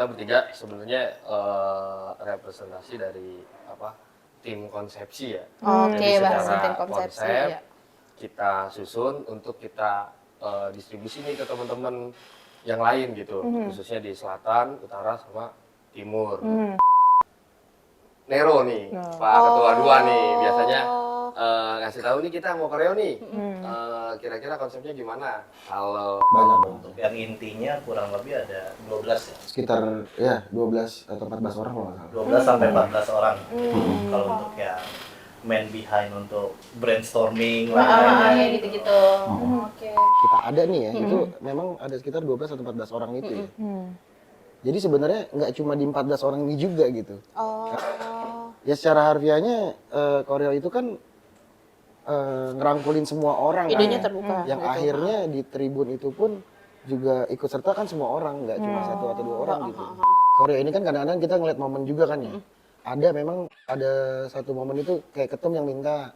kita bertiga sebenarnya representasi dari tim konsepsi ya. Oke, Jadi bahas secara tim konsepsi. konsep Ya. kita susun untuk kita distribusi nih ke teman-teman yang lain gitu, khususnya di selatan, utara, sama timur. Nero nih, Pak Ketua 2 nih, biasanya ngasih tahu nih kita mau koreo nih. Kira-kira konsepnya gimana? Kalau Banyak banget. Untuk yang intinya kurang lebih ada 12 ya. Sekitar ya 12 atau 14 orang kalau nggak salah. 12 sampai 14 orang. Kalau untuk yang man behind untuk brainstorming Ya gitu-gitu. Oke. Kita ada nih ya, itu memang ada sekitar 12 atau 14 orang itu ya. Jadi sebenarnya nggak cuma di 14 orang ini juga gitu. Oh. Ya secara harfiahnya koreo itu kan ngerangkulin semua orang Idenya kan. terbuka. Yang gitu. akhirnya di Tribun itu pun juga ikut serta kan semua orang, nggak cuma satu atau dua orang gitu. Koreo ini kan kadang-kadang kita ngeliat momen juga kan ya. Ada memang ada satu momen itu kayak ketum yang minta.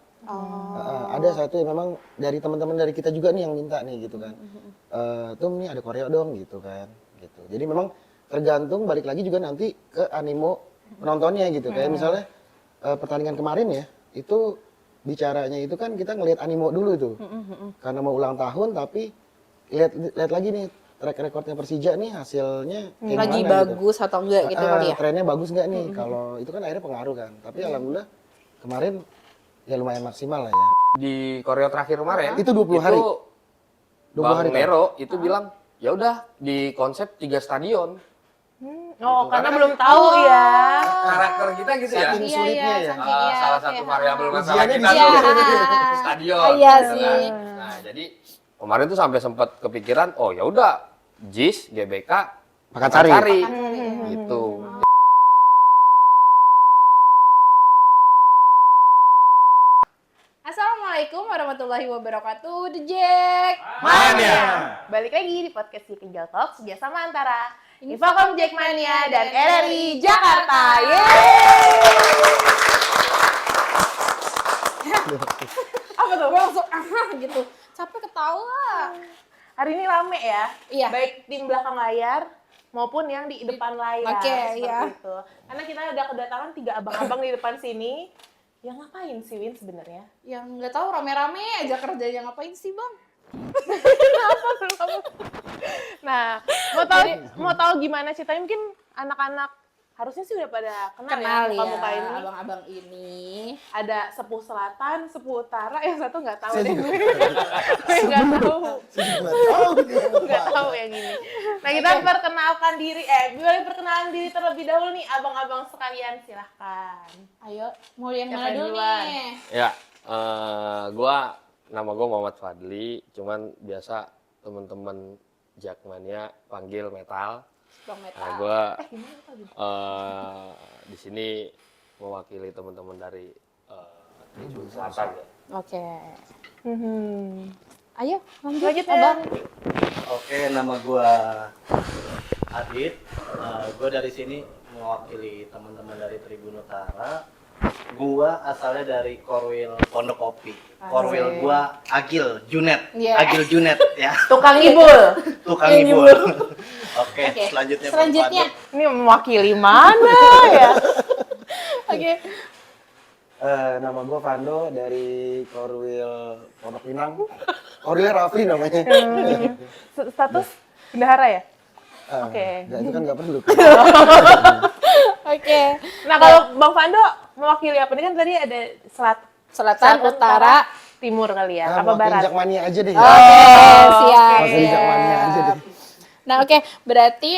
Ada satu yang memang dari teman-teman dari kita juga nih yang minta nih gitu kan. Tum nih ada koreo dong gitu kan. Gitu. Jadi memang tergantung balik lagi juga nanti ke animo penontonnya gitu. Kayak misalnya pertandingan kemarin ya, itu bicaranya itu kan kita ngelihat animo dulu itu. Karena mau ulang tahun tapi lihat lagi nih track recordnya Persija nih hasilnya kayak Lagi gimana bagus atau enggak gitu kali ya. Trennya bagus nggak nih? Kalau itu kan akhirnya pengaruh kan. Tapi alhamdulillah kemarin ya lumayan maksimal lah ya. di koreo terakhir kemarin Itu 20 hari. 20 Bang hari, Nero itu bilang ya udah di konsep 3 stadion. Oh, karena Karena belum tahu ya. Karakter kita gitu ya. Saking sulitnya ya. Salah satu variabel masalah Ujiannya kita di tuh stadion. Iya gitu sih. kan. Nah, jadi kemarin tuh sampai sempat kepikiran, oh ya udah JIS, GBK, Pakansari. gitu. Assalamualaikum warahmatullahi wabarakatuh, The Jack. Balik lagi di podcast Tinggal Talk kerjasama antara Infocom Jackmania dan RRI Jakarta. Apa tuh? Gue langsung gitu. Capek ketawa. Hari ini rame ya. Iya. Baik tim belakang layar maupun yang di depan layar. Oke, seperti iya. itu. Karena kita udah kedatangan 3 abang-abang di depan sini. Ya ngapain sih Win sebenarnya? Yang nggak tahu rame-rame aja kerjanya ngapain sih, Bang? Nah, mau tahu gimana ceritanya? Mungkin anak-anak harusnya sih udah pada Kenal ya, muka-muka ini. abang-abang ini. Ada sepuh selatan, sepuh utara, yang satu nggak tahu Saya deh. juga. Gue nggak tahu, nggak tahu yang ini. Nah kita perkenalkan diri, boleh perkenalan diri terlebih dahulu nih, abang-abang sekalian silahkan. Ayo, mau yang Siapa mana yang dulu duluan? nih? Ya, nama gue Muhammad Fadli, cuman biasa teman-teman Jackmania panggil Metal. Bang Nah, Metal. gue di sini mewakili teman-teman dari Tribun Selatan ya. Oke. Ayo, lanjut, Lanjut, Abang. Oke, nama gua Adit. Gua dari sini mewakili teman-teman dari Tribun Utara. Gua asalnya dari Korwil Pondok Kopi. Korwil gua Agil Junet. Iya. Agil Junet ya. Tukang ibul. Tukang ibul. Oke, Oke, selanjutnya Bang selanjutnya. Fadli. Ini mewakili mana ya? Oke. Nama gue Fando dari Korwil Pondok Pinang. Korwil Rafli namanya. Status bendahara ya? Oke. Nggak, itu kan nggak perlu. Oke. Nah kalau Bang Fando mewakili apa? Ini kan tadi ada Selatan, utara. timur kali ya? Nah, Apa mewakili barat? Jakmania aja deh. Oke, siap. Mewakili Jakmania aja deh. Nah oke, berarti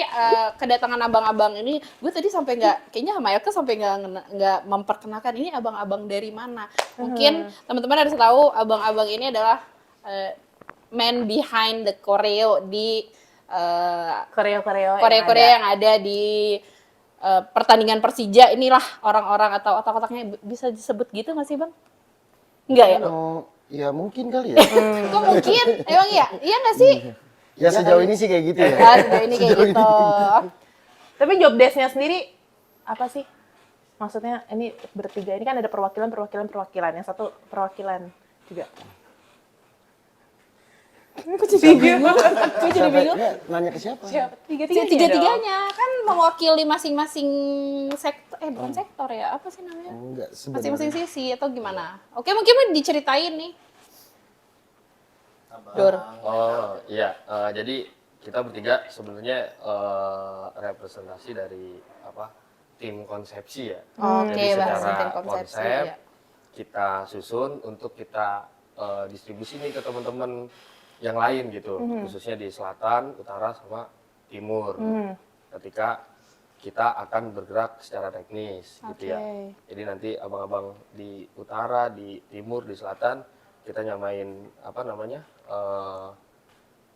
kedatangan abang-abang ini, gue tadi sampai kayaknya sama Elke sampai nggak memperkenalkan ini abang-abang dari mana. Mungkin teman-teman harus tahu abang-abang ini adalah man behind the choreo di Koreo-koreo Korea-Korea yang ada di pertandingan Persija. Inilah orang-orang atau otak-otaknya, bisa disebut gitu nggak sih Bang? Enggak ya? Oh, ya mungkin kali ya. Kok mungkin? Emang iya? Iya nggak sih? Ya sejauh ini sih kayak gitu ya. Sejauh ini kayak gitu. Tapi job desk-nya sendiri apa sih? Maksudnya ini bertiga ini kan ada perwakilan. Yang satu perwakilan juga. Aku jadi bingung. Aku jadi Siapa? bingung. Nggak, nanya ke siapa? Tiga-tiganya dong. Tiga-tiganya kan mewakili masing-masing sektor, bukan sektor ya, apa sih namanya? Enggak Masing-masing sebenarnya. sisi atau gimana? Oke, mungkin mau diceritain nih. Dor. Oh iya, jadi kita bertiga sebenarnya representasi dari apa tim konsepsi ya. Oke, Jadi bahas secara tim konsepsi, konsep ya. kita susun untuk kita distribusi nih ke teman-teman yang lain gitu, khususnya di selatan, utara sama timur. Ketika kita akan bergerak secara teknis gitu ya. Oke. Jadi nanti abang-abang di utara, di timur, di selatan kita nyamain apa namanya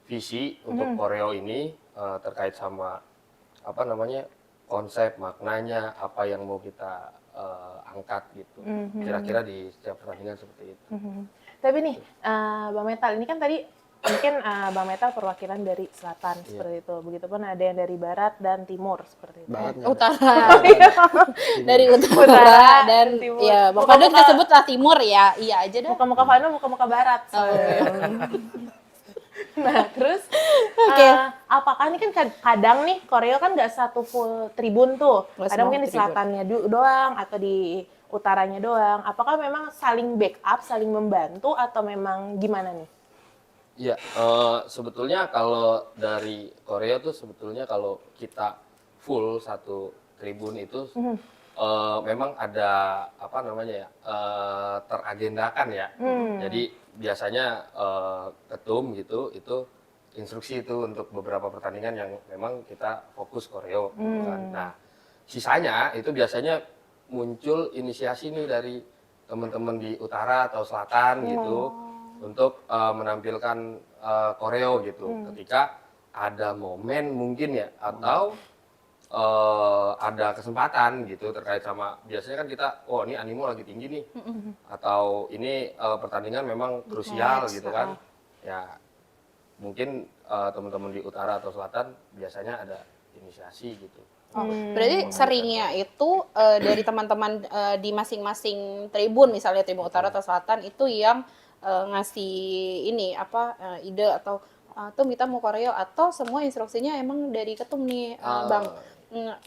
visi untuk koreo ini terkait sama apa namanya konsep maknanya apa yang mau kita angkat gitu. Kira-kira di setiap pertandingan seperti itu. Tapi nih, Bang Metal, ini kan tadi mungkin Bang Metal perwakilan dari selatan seperti itu. Begitupun ada yang dari barat dan timur seperti itu. Baratnya. Utara. Dari utara Utara dan dan timur. ya Bang Pandu kita sebutlah timur ya. Iya aja dah. Muka-muka Vano, muka-muka barat. Nah, terus apakah ini kan kadang nih koreo kan nggak satu full tribun tuh. Nggak Kadang semua mungkin di tribun. selatannya doang atau di utaranya doang. Apakah memang saling backup, saling membantu atau memang gimana nih? Iya, sebetulnya kalau dari Korea tuh sebetulnya kalau kita full satu tribun itu memang ada apa namanya ya teragendakan ya. Jadi biasanya ketum gitu itu instruksi itu untuk beberapa pertandingan yang memang kita fokus koreo. Gitu kan. Nah sisanya itu biasanya muncul inisiasi nih dari teman-teman di utara atau selatan gitu untuk menampilkan koreo gitu. Ketika ada momen mungkin ya atau ada kesempatan gitu terkait sama biasanya kan kita oh ini animo lagi tinggi nih atau ini pertandingan memang krusial gitu kan ya mungkin teman-teman di utara atau selatan biasanya ada inisiasi gitu. Berarti seringnya itu dari teman-teman di masing-masing tribun, misalnya tribun utara atau selatan itu yang ngasih ini apa ide atau tuh kita mau koreo atau semua instruksinya emang dari ketum nih Bang.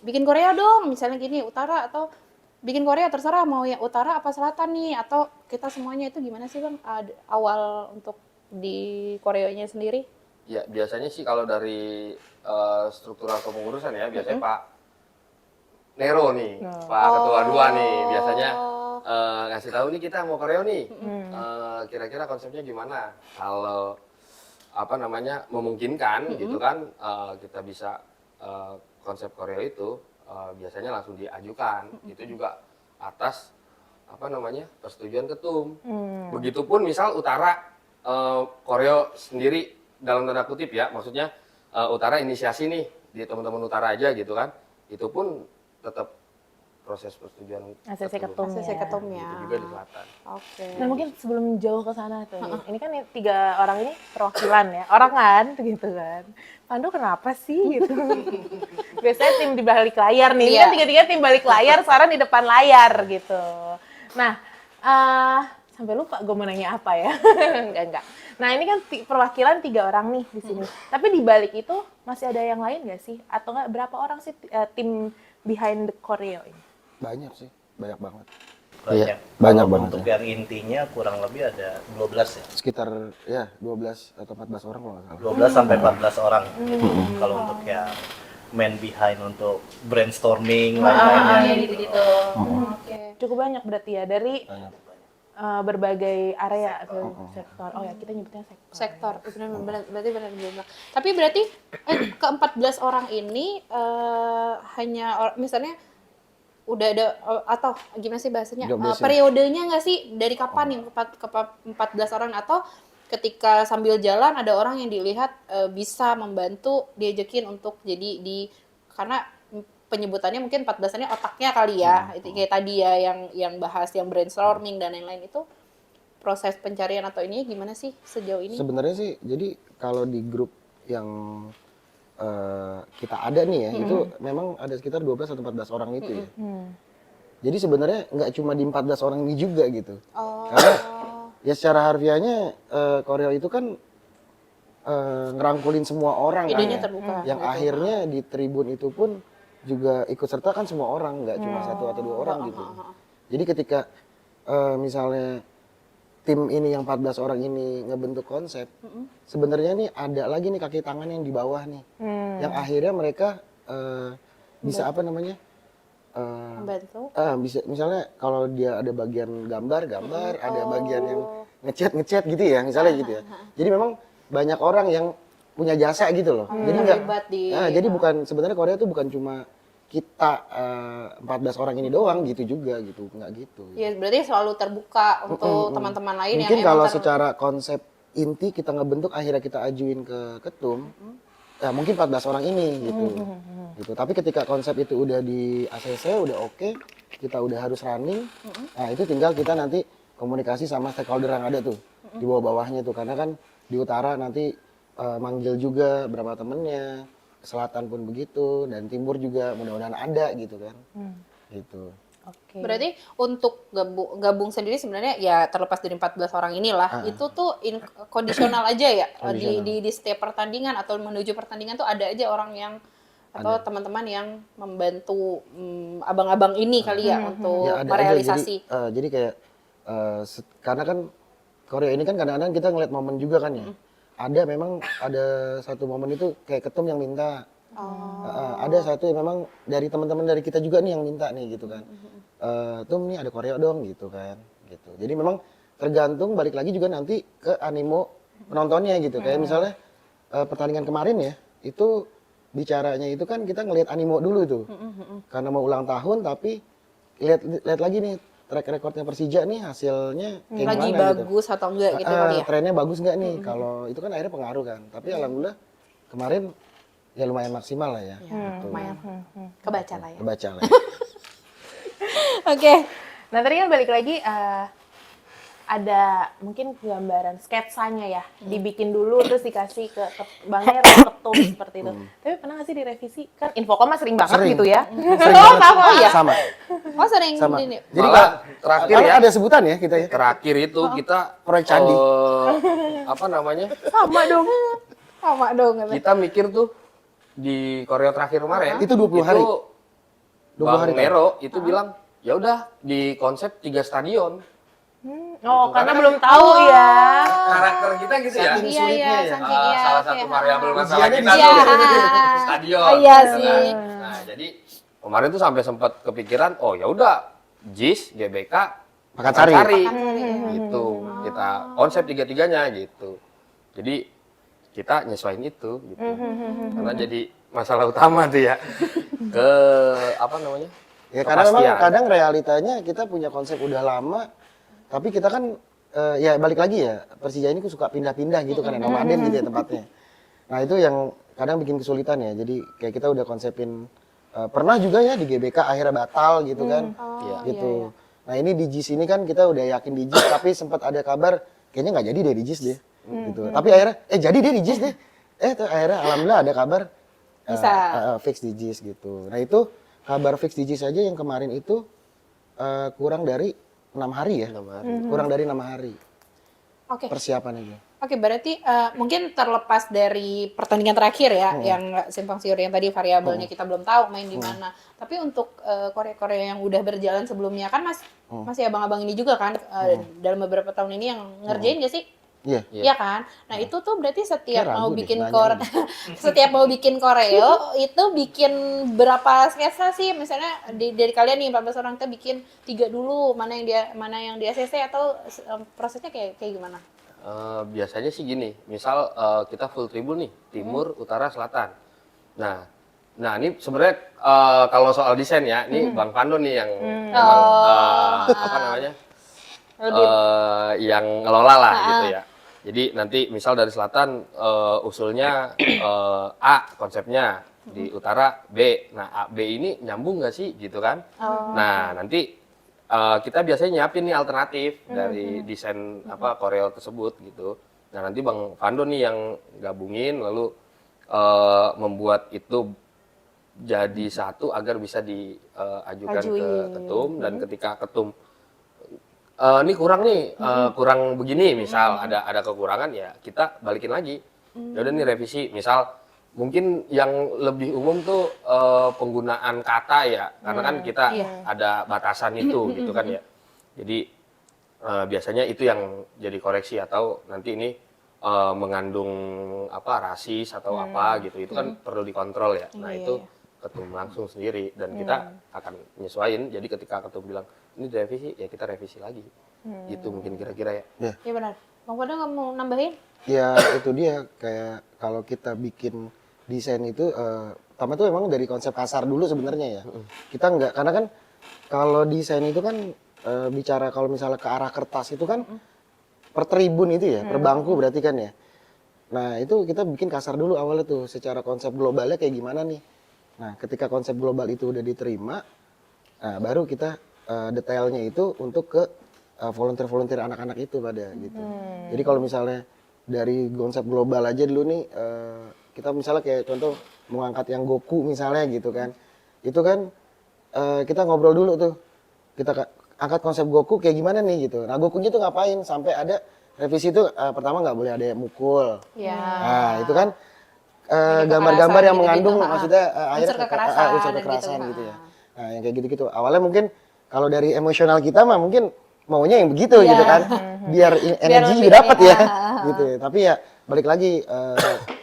Bikin koreo dong, misalnya gini utara atau bikin koreo terserah mau yang utara apa selatan nih atau kita semuanya itu gimana sih Bang awal untuk di koreonya sendiri? Ya biasanya sih kalau dari struktural kepengurusan ya biasanya Pak Nero nih, Pak Ketua 2 nih biasanya ngasih tahu nih kita mau koreo nih, kira-kira konsepnya gimana? Kalau apa namanya memungkinkan gitu kan kita bisa konsep koreo itu biasanya langsung diajukan, itu juga atas apa namanya persetujuan ketum. Begitupun misal utara koreo sendiri dalam tanda kutip ya, maksudnya utara inisiasi nih di teman-teman utara aja gitu kan, itu pun tetap proses persetujuan ACC ketum. ACC ketumnya. Itu juga di selatan. Oke. Nah mungkin sebelum jauh ke sana tuh, ini kan tiga orang ini perwakilan ya, orang kan, gitu kan. Pandu kenapa sih gitu? Biasanya tim di balik layar nih, ini Iya. kan tiga-tiga tim balik layar, sekarang di depan layar gitu. Nah, sampai lupa gue mau nanya apa ya? Enggak. Nah ini kan perwakilan 3 orang nih di sini. Tapi di balik itu masih ada yang lain nggak sih? Atau nggak berapa orang sih tim behind the choreo ini? Banyak sih, banyak banget. Banyak. Iya, banyak Kalau banget Untuk ya. yang intinya kurang lebih ada 12 ya. Sekitar ya 12 atau 14 orang kalau nggak salah. 12 sampai 14 orang. Kalau untuk yang man behind untuk brainstorming lain-lainnya. gitu-gitu. Oke. Cukup banyak berarti ya dari Banyak. berbagai area atau sektor. Oh ya kita nyebutnya sektor. Sektor, berarti benar bilang. Tapi berarti ke-14 orang ini hanya misalnya udah ada atau gimana sih bahasanya Job desk ya? periodenya nggak sih dari kapan nih ke 14 orang atau ketika sambil jalan ada orang yang dilihat bisa membantu diajakin untuk jadi di karena penyebutannya mungkin 14-annya otaknya kali ya itu kayak tadi ya yang bahas yang brainstorming dan lain-lain itu proses pencarian atau ini gimana sih sejauh ini? Sebenarnya sih, jadi kalau di grup yang kita ada nih ya, itu memang ada sekitar 12 atau 14 orang itu ya. Jadi sebenarnya nggak cuma di 14 orang ini juga gitu. Oh. Karena ya secara harfiahnya koreo itu kan ngerangkulin semua orang kan Idenya ya. terbuka. Yang akhirnya di tribun itu pun juga ikut serta kan semua orang, nggak cuma satu atau dua orang gitu. Jadi ketika misalnya tim ini yang 14 orang ini ngebentuk konsep, sebenarnya nih ada lagi nih kaki tangan yang di bawah nih, yang akhirnya mereka bisa apa namanya? Membantu. Bisa misalnya kalau dia ada bagian gambar, ada bagian yang ngecat gitu ya, misalnya gitu ya. Jadi memang banyak orang yang punya jasa gitu loh. Jadi enggak Terlibat di jadi bukan sebenarnya Korea tuh bukan cuma kita 14 orang ini doang gitu juga gitu, enggak gitu. Ya berarti selalu terbuka untuk teman-teman lain Mungkin yang kalau emang secara konsep inti kita ngebentuk akhirnya kita ajuin ke ketum, ya mungkin 14 orang ini gitu. Gitu. Tapi ketika konsep itu udah di ACC, udah oke, kita udah harus running, nah itu tinggal kita nanti komunikasi sama stakeholder yang ada tuh di bawah-bawahnya tuh, karena kan di utara nanti manggil juga berapa temennya, selatan pun begitu, dan timur juga mudah-mudahan ada gitu kan. Gitu. Oke. berarti untuk gabung sendiri sebenarnya ya terlepas dari 14 orang inilah itu tuh kondisional aja ya di setiap pertandingan atau menuju pertandingan tuh ada aja orang yang atau teman-teman yang membantu abang-abang ini kali ya untuk Ya, ada aja. merealisasi. Jadi kayak karena kan Korea ini kan kadang-kadang kita ngeliat momen juga kan ya. Memang ada satu momen itu kayak ketum yang minta. Ada satu yang memang dari teman-teman dari kita juga nih yang minta nih gitu kan. Tum nih ada Korea dong gitu kan. Gitu. Jadi memang tergantung balik lagi juga nanti ke animo penontonnya gitu. Kayak misalnya pertandingan kemarin ya, itu bicaranya itu kan kita ngelihat animo dulu itu. Karena mau ulang tahun tapi lihat lagi nih track recordnya Persija nih hasilnya kayak Lagi gimana bagus atau enggak gitu. gitu kali ya. Trennya bagus nggak nih? Kalau itu kan akhirnya pengaruh kan. Tapi alhamdulillah kemarin ya lumayan maksimal lah ya. Gitu. Lumayan. Kebaca lah ya. Kebaca lah. Oke. Nah tadi kan balik lagi ada mungkin gambaran sketsanya ya, dibikin dulu terus dikasih ke Bang Heru, ketum seperti itu. Tapi pernah nggak sih direvisi? Kan Infocom mah sering banget Sering. gitu ya. Sering Oh, banget. sama ya. Sama. Oh sering Sama. ini. Jadi Malah terakhir kalau ya, ada sebutan ya kita ya. terakhir itu kita Proyek Candi. apa namanya? Sama dong. Sama dong. Gitu. Kita mikir tuh di koreo terakhir kemarin. Itu 20 hari. 20 Bang hari, Kak. Nero itu bilang, ya udah di konsep 3 stadion. Oh, karena Karena belum tahu ya. Karakter kita gitu ya. Saking Iya sulitnya ya. saking iya. Salah oke, satu variabel masalah Ujiannya kita di tuh situ. stadion. Oh, iya ya kan? sih. Nah, jadi kemarin tuh sampai sempat kepikiran, oh ya udah JIS, GBK, Pakansari. gitu. Kita konsep tiga-tiganya gitu. Jadi kita nyesuaiin itu gitu. Karena jadi masalah utama tuh ya. Ke apa namanya? Ya karena memang kepastian. kadang realitanya kita punya konsep udah lama, tapi kita kan ya balik lagi ya, Persija ini suka pindah-pindah gitu kan, nomaden gitu ya tempatnya. Nah itu yang kadang bikin kesulitan ya, jadi kayak kita udah konsepin, pernah juga ya di GBK akhirnya batal gitu kan, gitu. Nah ini di JIS ini kan kita udah yakin di JIS, tapi sempat ada kabar kayaknya nggak jadi deh di JIS deh, gitu. Tapi akhirnya, jadi deh di JIS deh. Akhirnya alhamdulillah ada kabar Bisa. fix di JIS gitu. Nah itu kabar fix di JIS aja yang kemarin itu kurang dari 6 hari ya. 6 hari. Kurang dari 6 hari Oke. persiapan aja. Oke, berarti mungkin terlepas dari pertandingan terakhir ya, yang simpang siur yang tadi variabelnya kita belum tahu main di mana. Tapi untuk Korea-Korea yang udah berjalan sebelumnya kan masih abang-abang ini juga kan dalam beberapa tahun ini yang ngerjain gak sih? Iya. Iya kan? Nah, itu tuh berarti setiap Kayak mau ragu deh bikin nanya setiap mau bikin koreo itu bikin berapa sketsa sih? Misalnya dari kalian nih 14 orang kita bikin 3 dulu, mana yang di ACC atau prosesnya kayak gimana? Biasanya sih gini, misal kita full tribun nih, timur, utara, selatan. Nah ini sebenarnya kalau soal desain ya, ini Bang Pando nih yang memang apa namanya, yang ngelola lah gitu ya. Jadi nanti misal dari selatan usulnya A konsepnya, di utara B. Nah A, B ini nyambung nggak sih gitu kan? Nah nanti kita biasanya nyiapin nih alternatif dari desain apa koreo tersebut gitu. Nah nanti Bang Fando nih yang gabungin lalu membuat itu jadi satu agar bisa diajukan ke ketum, dan ketika ketum ini kurang nih kurang begini misal ada kekurangan ya kita balikin lagi Ya udah nih revisi, misal mungkin yang lebih umum tuh penggunaan kata ya, karena kan kita ada batasan itu gitu kan ya. Jadi biasanya itu yang jadi koreksi, atau nanti ini mengandung apa rasis atau apa gitu, itu kan perlu dikontrol ya. Nah itu ketum langsung sendiri, dan kita akan nyesuaiin. Jadi ketika ketum bilang ini direvisi, ya kita revisi lagi. Gitu mungkin kira-kira ya. Iya benar. Bang Fando nggak mau nambahin? Ya itu dia, kayak kalau kita bikin desain itu pertama itu memang dari konsep kasar dulu sebenarnya ya. Kita nggak, karena kan kalau desain itu kan bicara kalau misalnya ke arah kertas itu kan per tribun itu ya, per bangku berarti kan ya. Nah itu kita bikin kasar dulu awalnya tuh, secara konsep globalnya kayak gimana nih. Nah ketika konsep global itu udah diterima, nah baru kita detailnya itu untuk ke volunteer anak-anak itu pada gitu. Jadi kalau misalnya dari konsep global aja dulu nih, kita misalnya kayak contoh mengangkat yang Goku misalnya gitu kan, itu kan kita ngobrol dulu tuh, kita angkat konsep Goku kayak gimana nih gitu. Nah Gokunya tuh ngapain sampai ada revisi itu, pertama nggak boleh ada yang mukul. Iya. Nah itu kan Kayak gambar-gambar kekerasan yang mengandung gitu-gitu, maksudnya unsur kekerasan unsur dan kekerasan gitu, gitu ya. Nah yang kayak gitu-gitu. Awalnya mungkin kalau dari emosional kita mah mungkin maunya yang begitu Iya. gitu kan, biar energi lebih juga dapat ini, ya, gitu. Tapi ya balik lagi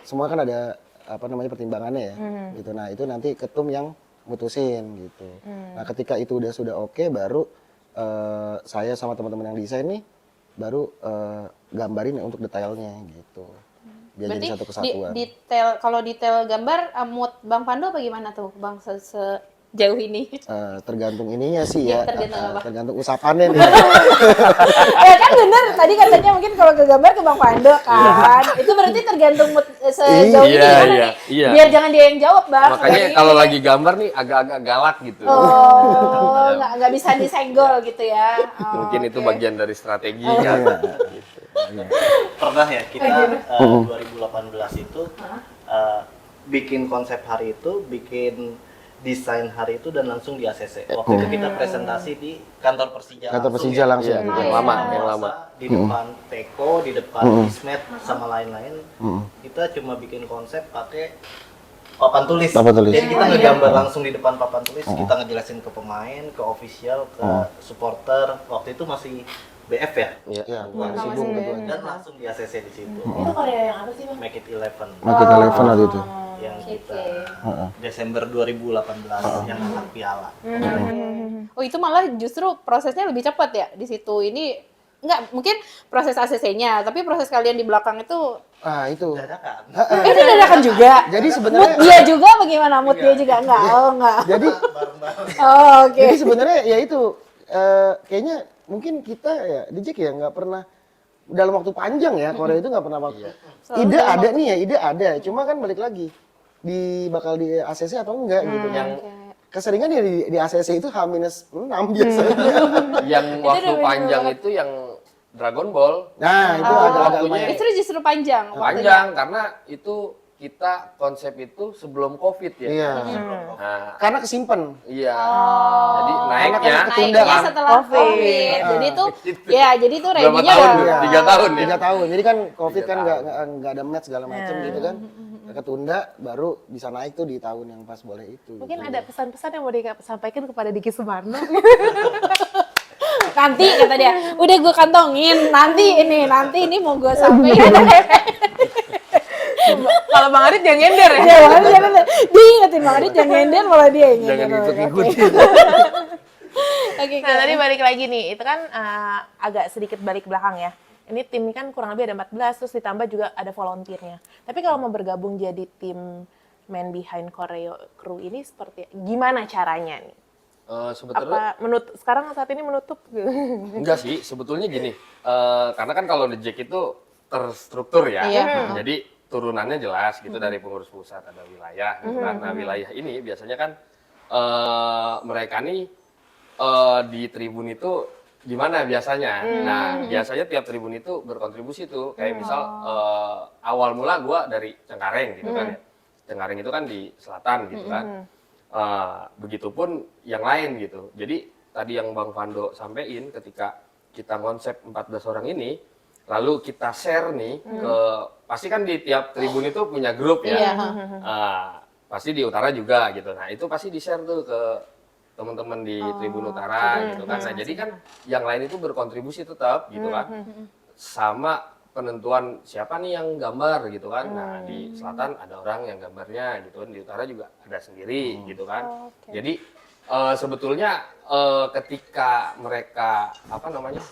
semua kan ada apa namanya pertimbangannya ya, gitu. Nah itu nanti ketum yang mutusin gitu. Nah ketika itu sudah oke, baru saya sama teman-teman yang desain nih baru gambarin untuk detailnya gitu. Biar Berarti jadi satu kesatuan. detail, kalau detail gambar mood Bang Fando apa gimana tuh Bang sejauh ini? Tergantung ininya sih Iya, ya, tergantung apa? tergantung usapannya nih. Ya kan bener, tadi katanya mungkin kalau ke gambar ke Bang Fando kan. Itu berarti tergantung mood sejauh ini Iya, gimana iya, nih? iya. Biar jangan dia yang jawab Bang. Makanya Jadi- kalau lagi gambar nih agak-agak galak gitu. Oh, nggak bisa disenggol gitu ya. Oh, Mungkin itu oke. bagian dari strategi kan. Gitu. Pernah ya kita 2018 itu bikin konsep hari itu, bikin desain hari itu, dan langsung di ACC. Waktu itu kita presentasi di kantor Persija. Kantor Persija langsung. Iya, gitu. yang lama, yang lama. Di depan Teko, di depan Ismet sama lain-lain. Kita cuma bikin konsep pakai papan tulis. Papan tulis. Jadi kita ngegambar langsung di depan papan tulis, kita ngejelasin ke pemain, ke official, ke supporter. Waktu itu masih BF ya. Iya. Ya, Sama sibuk sih, kebetulan. Dan langsung di ACC di situ. Itu karya yang apa sih Bang? Make it 11 Nah, kita level waktu itu. yang kita Heeh. Desember 2018 yang angkat piala. Oh itu malah justru prosesnya lebih cepat ya di situ. Ini enggak mungkin proses ACC-nya, tapi proses kalian di belakang itu Ah itu. Dadakan. itu dadakan juga. Jadi Mood sebenarnya dia juga bagaimana? Mood dia juga enggak? Oh enggak. jadi Bareng-bareng. Oh oke. jadi sebenarnya ya itu kayaknya mungkin kita ya di Jack ya nggak pernah dalam waktu panjang ya Korea itu nggak pernah waktu. Ide ada nih ya, ide ada. Cuma kan balik lagi bakal di ACC atau enggak gitu. Yang keseringan ya di ACC itu H-6 biasanya. Yang waktu udah panjang itu yang Dragon Ball. Nah, itu agak-agak waktunya lumayan. Justru panjang. Panjang karena itu kita konsep itu sebelum Covid ya. Iya. Nah, Karena kesimpan. iya. Oh. Jadi naiknya ketunda Naiknya kan? setelah COVID. Jadi itu Gitu. ya jadi itu Berapa ready-nya tahun udah- ya? 3 tahun ya? 3 tahun. Jadi kan Covid 3 kan tahun. nggak ada match segala macam gitu kan. Ketunda baru bisa naik tuh di tahun yang pas boleh itu. Mungkin gitu. ada pesan-pesan yang mau disampaikan kepada Diki Sumarno. Nanti kata dia, udah gue kantongin. Nanti ini mau gue sampaikan. Kalau Bang Adit jangan nyender ya. Jangan. Dia ingetin Bang Adit jangan nyender malah dia yang Jangan nyender. ikut-ikutin. Oke. Nah, tadi balik lagi nih, itu kan agak sedikit balik belakang ya. Ini tim kan kurang lebih ada 14, terus ditambah juga ada volunteernya. Tapi kalau mau bergabung jadi tim Man Behind Choreo Crew ini seperti gimana caranya nih? Sebetulnya Apa sekarang saat ini menutup? enggak sih, sebetulnya gini. Karena kan kalau The Jack itu terstruktur ya. Iya. Jadi turunannya jelas gitu dari pengurus pusat, ada wilayah gitu kan. Nah, wilayah ini biasanya kan mereka nih di tribun itu gimana biasanya. Nah, biasanya tiap tribun itu berkontribusi tuh. Kayak misal awal mula gua dari Cengkareng gitu kan ya. Cengkareng itu kan di selatan gitu kan. Begitupun yang lain gitu. Jadi tadi yang Bang Fando sampein ketika kita konsep 14 orang ini, lalu kita share nih ke pasti kan di tiap tribun itu punya grup ya. Iya. Pasti di utara juga gitu. Nah, itu pasti di-share tuh ke teman-teman di Tribun Utara gitu kan. Nah, jadi kan yang lain itu berkontribusi tetap gitu kan. Sama penentuan siapa nih yang gambar gitu kan. Nah, di selatan ada orang yang gambarnya gitu kan. Di utara juga ada sendiri gitu kan. Jadi sebetulnya ketika mereka apa namanya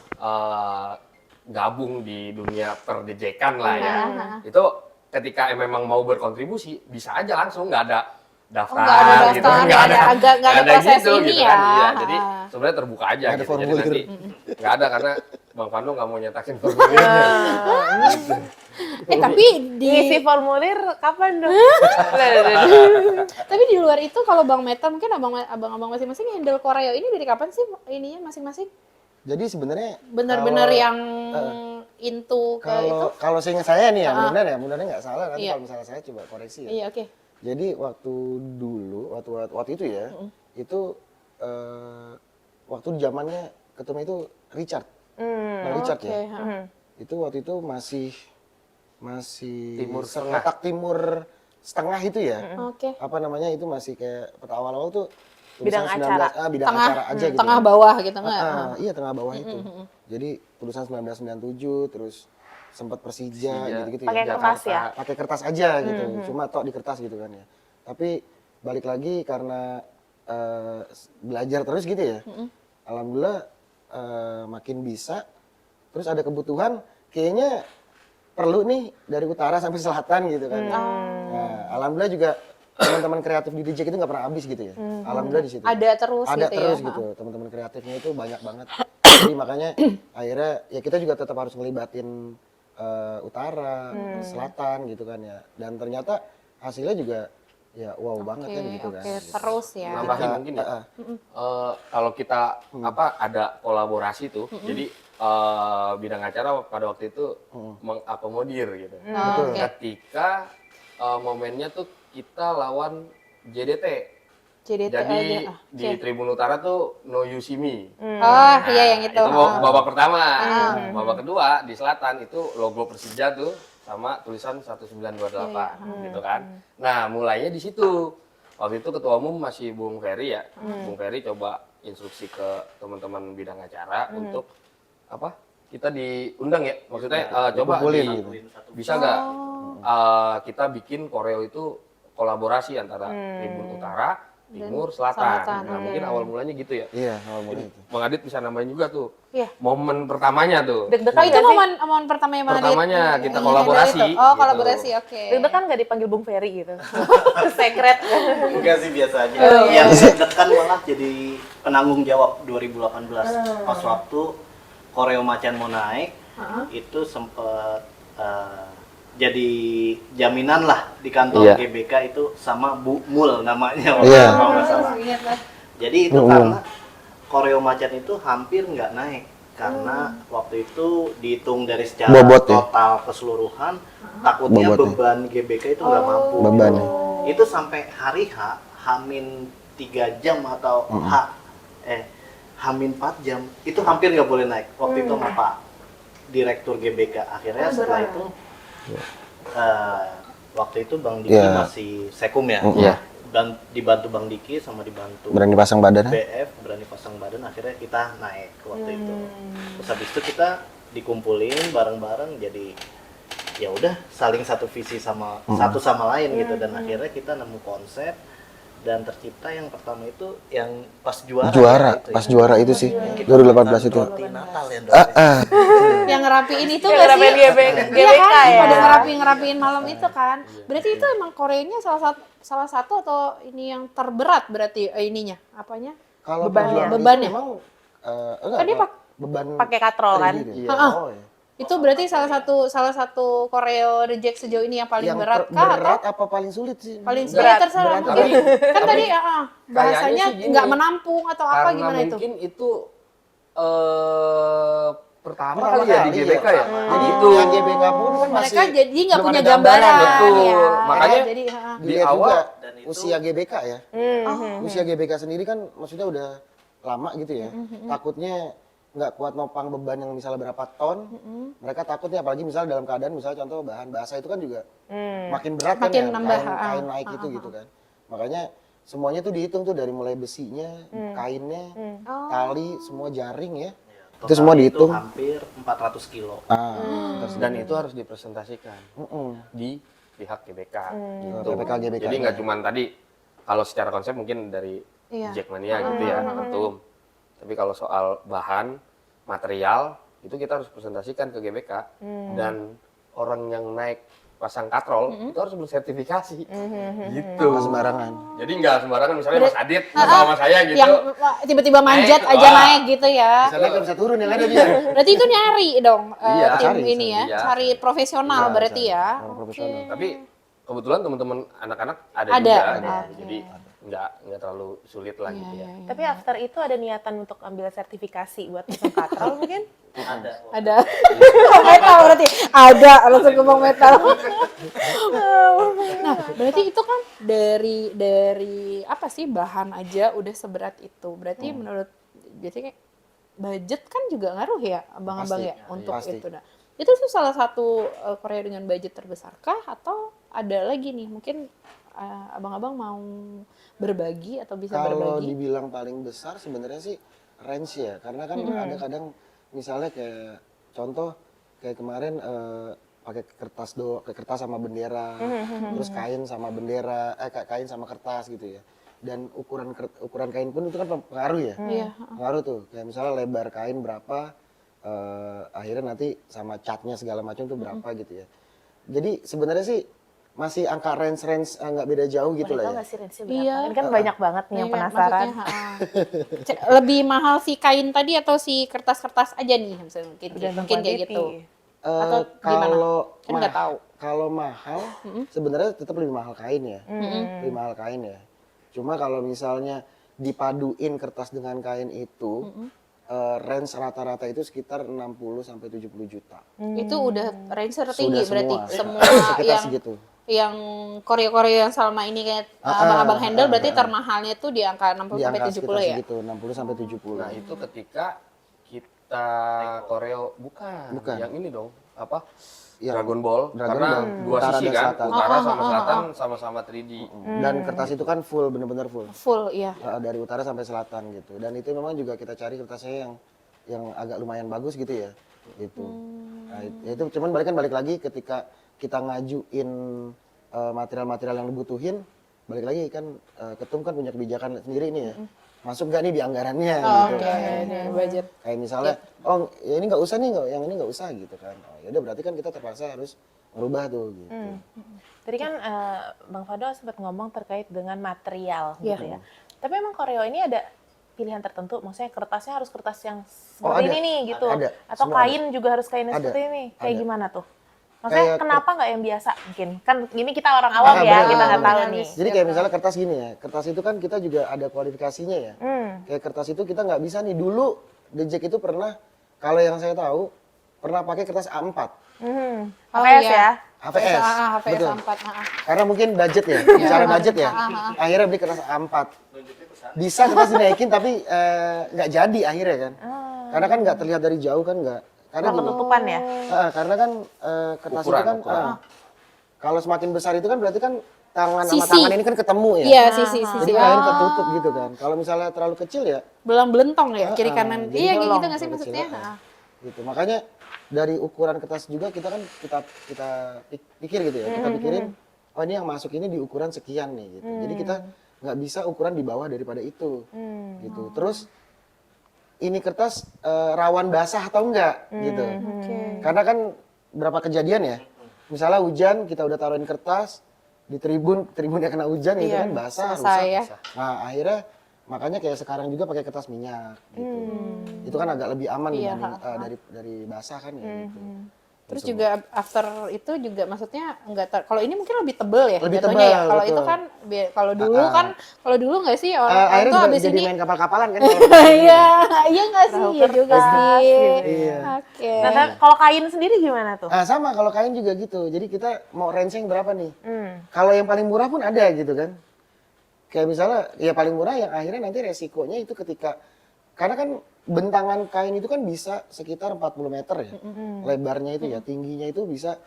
gabung di dunia perdejekan lah ya, itu ketika memang mau berkontribusi bisa aja langsung nggak ada daftar, nggak ada gitu, daftar, nggak ada proses ini gitu ya. kan. Iya, jadi sebenarnya terbuka aja Nggak ada gitu. Jadi formulir. nanti nggak ada karena Bang Pando nggak mau nyetakin formulirnya. Tapi Ngisi formulir kapan dong? tapi di luar itu kalau Bang Meta mungkin abang-abang masing-masing handle koreo ini dari kapan sih ininya masing-masing? Jadi sebenarnya Benar-benar kalau- yang into ke itu? kalau seingat saya nih ya, mudah-mudahan nggak salah. Nanti Iya. kalau misalnya saya coba koreksi ya. Iya, oke. Jadi waktu dulu, waktu itu ya, itu waktu zamannya ketumnya itu Richard, Bang Richard Oke, ya. ha. Itu waktu itu masih Timur sekotak timur setengah itu ya. Oke. Apa namanya itu masih kayak pada awal-awal tuh Bidang tulisan acara. bidang Tengah, acara aja gitu. tengah bawah gitu nggak? Iya tengah bawah itu. Jadi tulisan 1997 terus sempat Persija gitu-gitu Pakai ya. kertas ya? Pakai kertas aja gitu. Cuma tok di kertas gitu kan ya. Tapi balik lagi karena belajar terus gitu ya. Alhamdulillah makin bisa. Terus ada kebutuhan kayaknya perlu nih dari utara sampai selatan gitu kan. Nah, alhamdulillah juga teman-teman kreatif di DJ itu nggak pernah habis gitu ya. Alhamdulillah di situ. Ada terus Ada gitu terus ya. gitu. Teman-teman kreatifnya itu banyak banget. Jadi makanya akhirnya ya kita juga tetap harus ngelibatin utara, selatan gitu kan ya. Dan ternyata hasilnya juga ya wow banget kan gitu kan. Oke, terus ya. Nambahin mungkin ya. Kalau kita apa ada kolaborasi tuh, jadi bidang acara pada waktu itu mengakomodir gitu. Oke. Ketika momennya tuh kita lawan JDT. JDT Jadi aja. di Tribun Utara tuh No You See Me. Oh, iya yang itu. Itu babak pertama. Babak kedua di selatan itu logo Persija tuh sama tulisan 1928 gitu kan. Nah, mulainya di situ. Waktu itu ketua umum masih Bung Ferry ya. Bung Ferry coba instruksi ke teman-teman bidang acara untuk apa? Kita diundang ya. Maksudnya coba dikumpulin gitu. bisa nggak kita bikin koreo itu kolaborasi antara Tribun Utara, Timur, Selatan. Nah, mungkin awal mulanya gitu ya. Iya, awal mulai itu. Bang Adit bisa nambahin juga tuh. Iya. Momen pertamanya tuh. Deg-degan Oh, itu nggak sih? momen pertama yang Bang Adit Pertamanya kita ini kolaborasi, handle itu. Oh, gitu. kolaborasi, oke. Deg-degan nggak dipanggil Bung Ferry gitu? Secret. Enggak sih, biasa aja. Yang deg-degan malah jadi penanggung jawab 2018. Pas waktu Koreo Macan mau naik, itu sempet jadi jaminan lah di kantor Iya. GBK itu sama Bu Mul namanya waktu Iya. itu, kalau nggak salah. Ingat lah. Jadi itu karena Koreo Macan itu hampir nggak naik karena waktu itu dihitung dari secara Bobot ya? total keseluruhan takutnya Bobotnya. beban GBK itu nggak mampu. Beban ya. Itu sampai hari H, Hamin 3 jam atau Hamin 4 jam itu hampir nggak boleh naik. Waktu itu sama Pak Direktur GBK. Akhirnya setelah itu waktu itu Bang Diki Iya. masih sekum ya. Iya. Dan dibantu Bang Diki sama dibantu Berani pasang badan. BF berani pasang badan, akhirnya kita naik waktu itu. Terus habis itu kita dikumpulin bareng-bareng, jadi ya udah saling satu visi sama satu sama lain gitu, dan akhirnya kita nemu konsep dan tercipta yang pertama itu yang pas juara. Itu Pas ya. juara itu sih. Yang kita 2018 itu. roti Natal ya, Dok. Yang ngerapiin itu Yang nggak sih? ngerapiin GBK Iya kan? ya? Pada ngerapiin malam itu kan. Berarti itu emang koreonya salah satu atau ini yang terberat berarti ininya? Apanya? Kalau Bebannya. perjuangan itu Bebannya. memang enggak, Kan dia kalau beban Pakai katrol kan? gitu ya. Iya. Oh, iya. Itu berarti salah satu koreo reject sejauh ini yang paling Yang berat kah berat atau apa paling sulit sih? paling Berat. sulit terserah. berat. Jadi kan tadi bahasanya sih gini, nggak menampung atau apa Karena gimana itu? mungkin itu pertama Pertama kali ya di kali, GBK iya. ya. Jadi Itu yang GBK pun kan Mereka masih jadi nggak belum punya ada gambaran, Betul. ya. Makanya jadi di dilihat awal juga dan itu- usia GBK ya. Oh. Usia GBK sendiri kan maksudnya udah lama gitu ya. Takutnya nggak kuat nopang beban yang misalnya berapa ton, mereka takutnya apalagi misalnya dalam keadaan misalnya contoh bahan basah itu kan juga makin berat kan Makin ya, nambah, kain naik itu gitu kan. Makanya semuanya tuh dihitung tuh dari mulai besinya, kainnya, tali, semua jaring ya. Itu semua Total dihitung. hampir 400 kilo. Dan itu harus dipresentasikan di pihak GBK gitu. GBK, GBK, Jadi nggak ya. cuman tadi kalau secara konsep mungkin dari Iya. Jackmania gitu ya, ketum. Tapi kalau soal bahan, material itu kita harus presentasikan ke GBK dan orang yang naik pasang katrol itu harus bersertifikasi gitu. Nggak sembarangan. Jadi nggak sembarangan misalnya Mas Adit sama saya gitu. Yang tiba-tiba manjat Naik, aja wah. naik gitu ya. Misalnya nggak bisa turun yang ada dia. Berarti itu nyari dong Iya, tim cari, ini ya, iya. cari profesional Iya, berarti cari ya. orang profesional. Tapi kebetulan teman-teman anak-anak ada Ada, juga, ada. jadi nggak terlalu sulit lah gitu ya. Tapi after itu ada niatan untuk ambil sertifikasi buat pasang katrol mungkin? Ada. Ada. Metal berarti ada langsung ngomong metal. Nah, berarti itu kan dari apa sih bahan aja udah seberat itu. Berarti menurut kayak budget kan juga ngaruh ya abang-abang Pasti, ya untuk pasti. itu. Nah, itu tuh salah satu Korea dengan budget terbesarkah atau ada lagi nih mungkin abang-abang mau berbagi atau bisa Kalau berbagi? dibilang paling besar sebenarnya sih range ya, karena kan ada kadang misalnya kayak contoh kayak kemarin pakai kertas sama bendera, terus kain sama bendera, kain sama kertas gitu ya. Dan ukuran kain pun itu kan pengaruh ya, Iya. pengaruh tuh. Kayak misalnya lebar kain berapa, akhirnya nanti sama catnya segala macam tuh berapa gitu ya. Jadi sebenarnya sih masih angka range nggak beda jauh gitu Boleh lah tau ya. nggak sih range-nya berapa? Iya. Ini kan banyak banget nih yang Iya, penasaran. maksudnya, lebih mahal si kain tadi atau si kertas-kertas aja nih misalnya mungkin, Tergantung mungkin kayak quantity. gitu. Atau gimana? Kan nggak tahu. Kalau mahal, sebenarnya tetap lebih mahal kain ya, lebih mahal kain ya. Cuma kalau misalnya dipaduin kertas dengan kain itu, range rata-rata itu sekitar 60 sampai 70 juta. Itu udah range tertinggi Sudah berarti semua. semua Sekitar yang segitu. yang Korea-Korea yang selama ini kayak abang-abang handle berarti termahalnya tuh di angka 60 Di sampai angka 70 sekitar ya. segitu, 60 sampai 70. Nah itu ketika kita koreo bukan, yang ini dong apa Yang Dragon Ball Dragon karena Ball, dua utara sisi dan kan, selatan. utara sama selatan sama-sama 3D. Dan kertas itu kan full, bener-bener full. Full iya. Dari utara sampai selatan gitu. Dan itu memang juga kita cari kertasnya yang agak lumayan bagus gitu ya. Gitu. Nah, itu cuman balik lagi ketika kita ngajuin material-material yang dibutuhin, balik lagi kan ketum kan punya kebijakan sendiri nih ya. Masuk nggak nih di anggarannya gitu. Oke, ini budget. Kayak misalnya, oh ya ini nggak usah nih, yang ini nggak usah gitu kan. Oh, ya udah berarti kan kita terpaksa harus merubah tuh gitu. Tadi kan Bang Fado sempat ngomong terkait dengan material gitu Iya. ya. Tapi emang koreo ini ada pilihan tertentu, maksudnya kertasnya harus kertas yang Oh, seperti ada. ini nih gitu. Ada. Atau Semua kain juga harus kainnya Ada. seperti ini. Kayak Ada. gimana tuh? Maksudnya Kayak kenapa nggak yang biasa mungkin? Kan gini kita orang awam ya, benar, kita nggak benar. tahu nih. Jadi kayak misalnya kertas gini ya, kertas itu kan kita juga ada kualifikasinya ya. Kayak kertas itu kita nggak bisa nih, dulu The Jack itu pernah, kalau yang saya tahu, pernah pakai kertas A4. Oh, HVS iya. ya? HVS, HVS betul. 4. Karena mungkin budget ya, bicara budget ya. Akhirnya beli kertas A4. Bisa kertas dinaikin tapi nggak jadi akhirnya kan. Karena kan nggak terlihat dari jauh kan nggak. Karena Kurang gini, penutupan ya? karena kan kertas Ukuran, itu kan, ukuran. kalau semakin besar itu kan berarti kan tangan sama Sisi. tangan ini kan ketemu ya. Iya, sisi-sisi. Jadi kain ketutup gitu kan. Kalau misalnya terlalu kecil ya, Belentong ya kiri kanan. jadi Iya, kayak bolong gitu nggak sih kalau maksudnya? kecil, gitu. Makanya dari ukuran kertas juga kita kan kita pikir gitu ya. Kita pikirin, oh ini yang masuk ini di ukuran sekian nih gitu. Jadi kita nggak bisa ukuran di bawah daripada itu, gitu. Terus ini kertas rawan basah atau enggak gitu. Karena kan berapa kejadian ya. Misalnya hujan kita udah taruhin kertas di tribunnya kena hujan itu kan basah, selesai rusak. ya. Nah, akhirnya makanya kayak sekarang juga pakai kertas minyak gitu. Itu kan agak lebih aman Iya, dibanding dari basah kan ya gitu. Terus juga after itu juga maksudnya kalau ini mungkin lebih tebel ya Lebih jatuhnya ya. tebel, Kalau betul. itu kan kalau dulu nggak sih orang Akhirnya tuh juga habis jadi ini main kapal-kapalan kan. iya, iya nggak sih? Iya juga sih. Iya. Oke. Nah, kalau kain sendiri gimana tuh? Nah, sama kalau kain juga gitu. Jadi kita mau range berapa nih? Kalau yang paling murah pun ada gitu kan. Kayak misalnya ya paling murah yang akhirnya nanti resikonya itu ketika karena kan bentangan kain itu kan bisa sekitar 40 meter ya. Lebarnya itu ya, tingginya itu bisa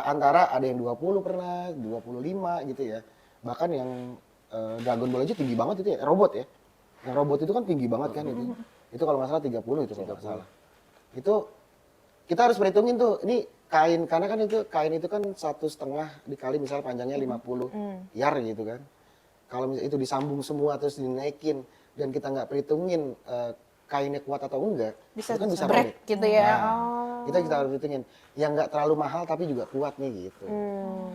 antara ada yang 20 pernah, 25 gitu ya. Bahkan yang Dragon Ball aja tinggi banget itu ya, robot ya. Yang robot itu kan tinggi banget kan itu. Itu kalau nggak salah 30 itu kalau nggak salah. Itu kita harus perhitungin tuh, ini kain, karena kan itu kain itu kan 1,5 dikali misalnya panjangnya 50 yard gitu kan. Kalau misalnya itu disambung semua terus dinaikin dan kita nggak perhitungin kainnya kuat atau enggak, Bisa itu kan bisa break robek. gitu ya. Nah, kita harus hitungin yang nggak terlalu mahal tapi juga kuat nih gitu.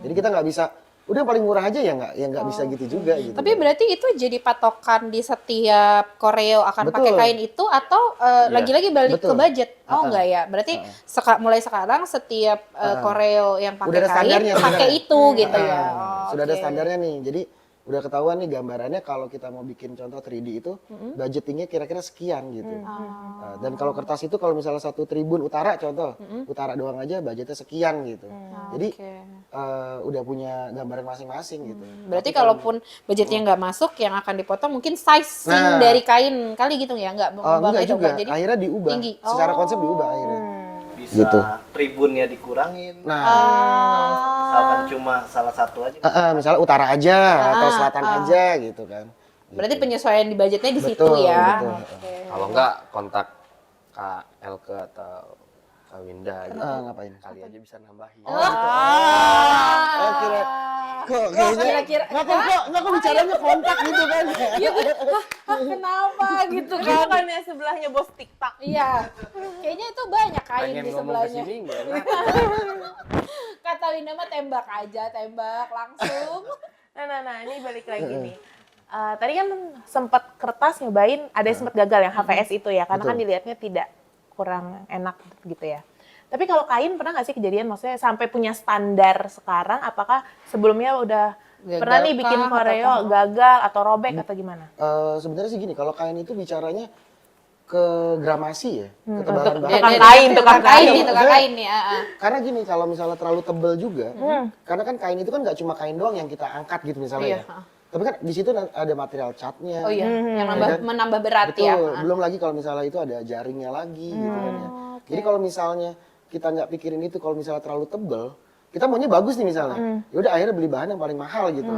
Jadi kita nggak bisa udah yang paling murah aja ya nggak bisa gitu juga gitu. Tapi berarti itu jadi patokan di setiap koreo akan Betul. pakai kain itu atau lagi-lagi balik Betul. ke budget? Oh enggak ya. Berarti mulai sekarang setiap koreo yang Udah pakai ada kain standarnya pakai sebenarnya. itu gitu ya. Nah, Oh, sudah ada oke. standarnya nih. Jadi udah ketahuan nih gambarannya kalau kita mau bikin contoh 3D itu budgetingnya kira-kira sekian gitu. Dan kalau kertas itu kalau misalnya satu tribun utara contoh, utara doang aja budgetnya sekian gitu. Jadi Oke. udah punya gambaran masing-masing gitu. Berarti kalaupun budgetnya nggak masuk, yang akan dipotong mungkin sizing Nah. dari kain kali gitu ya, nggak Enggak itu, juga, Jadi akhirnya diubah. tinggi. Secara Oh. konsep diubah akhirnya. Bisa Gitu. tribunnya dikurangin. Nah, Misalkan cuma salah satu aja. misalnya utara aja atau selatan aja gitu kan. Berarti penyesuaian di budgetnya di situ Betul, ya. betul. Oke. Kalau enggak kontak Kak Elke atau Kak Winda gitu. Ngapain? Kali aja bisa nambahin. Oh, kira kok kayaknya kira-kira- nggak kok bicaranya kontak gitu kan. Iya, kenapa gitu Itu kan? bukannya sebelahnya bos TikTok. Iya, kayaknya itu banyak kain Pengen di ngomong ke sebelahnya. sini nggak enak. Kata Winda mah tembak aja, tembak langsung. Nah, ini balik lagi nih. Tadi kan sempat kertas nyobain, ada yang sempat gagal yang HVS itu ya, karena kan Betul. dilihatnya tidak kurang enak gitu ya. Tapi kalau kain pernah nggak sih kejadian, maksudnya sampai punya standar sekarang, apakah sebelumnya udah Gagal pernah nih bikin kah, koreo atau gagal atau robek atau gimana? Sebenarnya sih gini, kalau kain itu bicaranya ke gramasi ya, ketebalan bahan. Tukang kain, tukang kain. nih, tukang kain nih. Karena gini, kalau misalnya terlalu tebel juga, karena kan kain itu kan nggak cuma kain doang yang kita angkat gitu misalnya Iya, ya. Tapi kan di situ ada material catnya. Oh iya, yang kan? menambah berat Betul, ya. belum lagi kalau misalnya itu ada jaringnya lagi gitu kan ya. Jadi kalau misalnya kita nggak pikirin itu, kalau misalnya terlalu tebel, kita maunya bagus nih misalnya. Ya udah akhirnya beli bahan yang paling mahal gitu.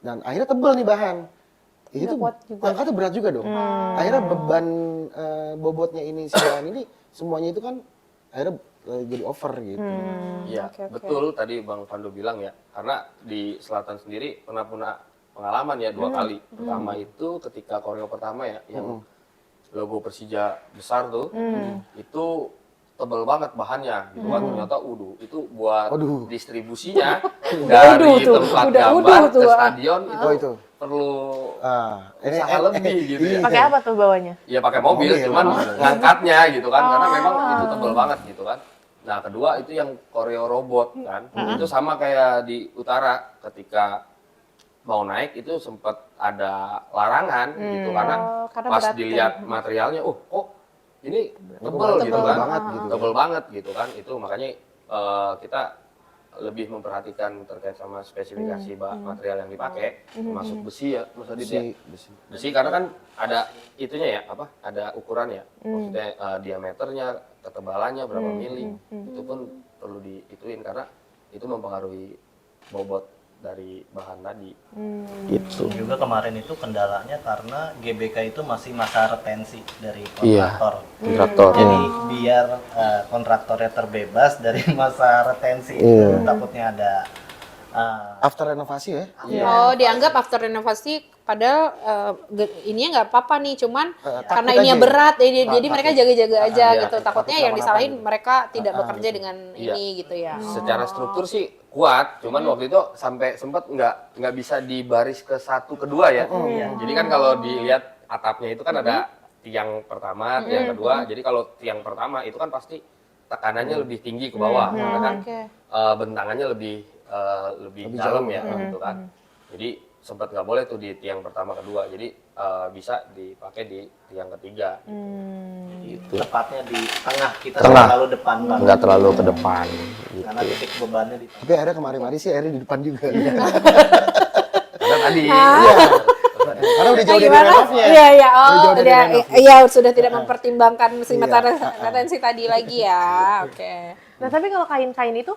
Dan akhirnya tebel nih bahan. Itu kuat juga. angkatnya berat juga dong. Akhirnya beban bobotnya ini si bahan ini semuanya itu kan akhirnya jadi over gitu. Iya, Oke. betul tadi Bang Fando bilang ya. Karena di selatan sendiri pernah pengalaman ya 2 kali. Pertama itu ketika koreo pertama ya, yang logo Persija besar tuh, itu tebel banget bahannya gitu kan. Ternyata itu buat Waduh. distribusinya dari tuh, tempat udah gambar tuh, ke stadion Oh, itu. perlu Ini usaha lebih gitu ya. Pakai apa tuh bawanya? Ya pakai mobil, Mobil, cuman mobil. ngangkatnya gitu kan, karena memang itu tebel banget gitu kan. Nah kedua itu yang koreo robot kan, itu sama kayak di utara ketika mau naik itu sempat ada larangan gitu karena karena pas berat dilihat materialnya, kok ini tebel gitu tebel kan, banget gitu. tebel banget gitu kan, itu makanya kita lebih memperhatikan terkait sama spesifikasi material yang dipakai, termasuk besi ya, Mas Adit ya. Besi karena kan ada itunya ya, ada ukuran ya, maksudnya diameternya, ketebalannya berapa mili, itu pun perlu diituin karena itu mempengaruhi bobot dari bahan tadi. Gitu. Juga kemarin itu kendalanya karena GBK itu masih masa retensi dari Iya. kontraktor. Kontraktor. Jadi biar kontraktornya terbebas dari masa retensi Iya. itu takutnya ada After renovasi ya. Oh, dianggap after renovasi padahal ininya nggak apa-apa nih, cuman karena takut ininya aja. berat, jadi mereka jaga-jaga aja Iya, gitu. Takutnya takut yang disalahin kenapa-napa mereka tidak bekerja dengan Iya. ini gitu ya. Secara struktur sih kuat, cuman waktu itu sampai sempat nggak bisa dibaris ke satu kedua ya. Jadi kan kalau dilihat atapnya itu kan ada tiang pertama, tiang kedua. Jadi kalau tiang pertama itu kan pasti tekanannya lebih tinggi ke bawah, karena kan Oke. bentangannya lebih dalam ya, gitu kan. Jadi sempat nggak boleh tuh di tiang pertama kedua, jadi bisa dipakai di tiang ketiga. Gitu. tepatnya di tengah, kita Tengah. nggak terlalu depan banget. Nggak terlalu ke depan. Karena titik bebannya di Tapi akhirnya kemarin-kemarin sih akhirnya di depan juga. Karena tadi Iya. Karena udah jauh dari Gimana? renovnya. Iya, iya. Udah Oh, jauh dari udah. renov. Iya, sudah tidak mempertimbangkan si Iya. retensi tadi lagi ya. Oke. Nah, tapi kalau kain-kain itu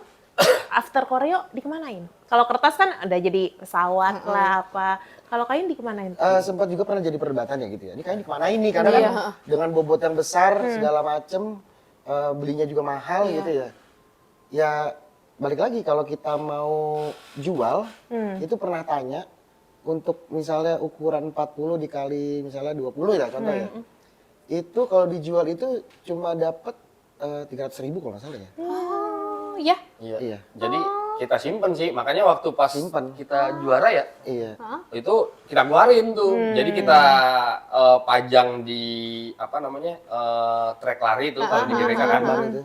after koreo dikemanain? Kalau kertas kan ada jadi pesawat lah apa. Kalau kain dikemanain? Sempat juga pernah jadi perdebatan ya gitu ya. Ini kayaknya kemana ini? Karena kan dengan bobot yang besar segala macem, belinya juga mahal gitu ya. Ya balik lagi kalau kita mau jual, itu pernah tanya untuk misalnya ukuran 40 dikali misalnya 20 ya contoh ya. Itu kalau dijual itu cuma dapat 300.000 kalau nggak salah ya. Oh, ya. Iya. Jadi kita simpen sih, makanya waktu pas Simpen. kita juara ya, Iya. itu kita keluarin tuh. Jadi kita pajang di apa namanya trek lari itu kalau di GBK kan. itu.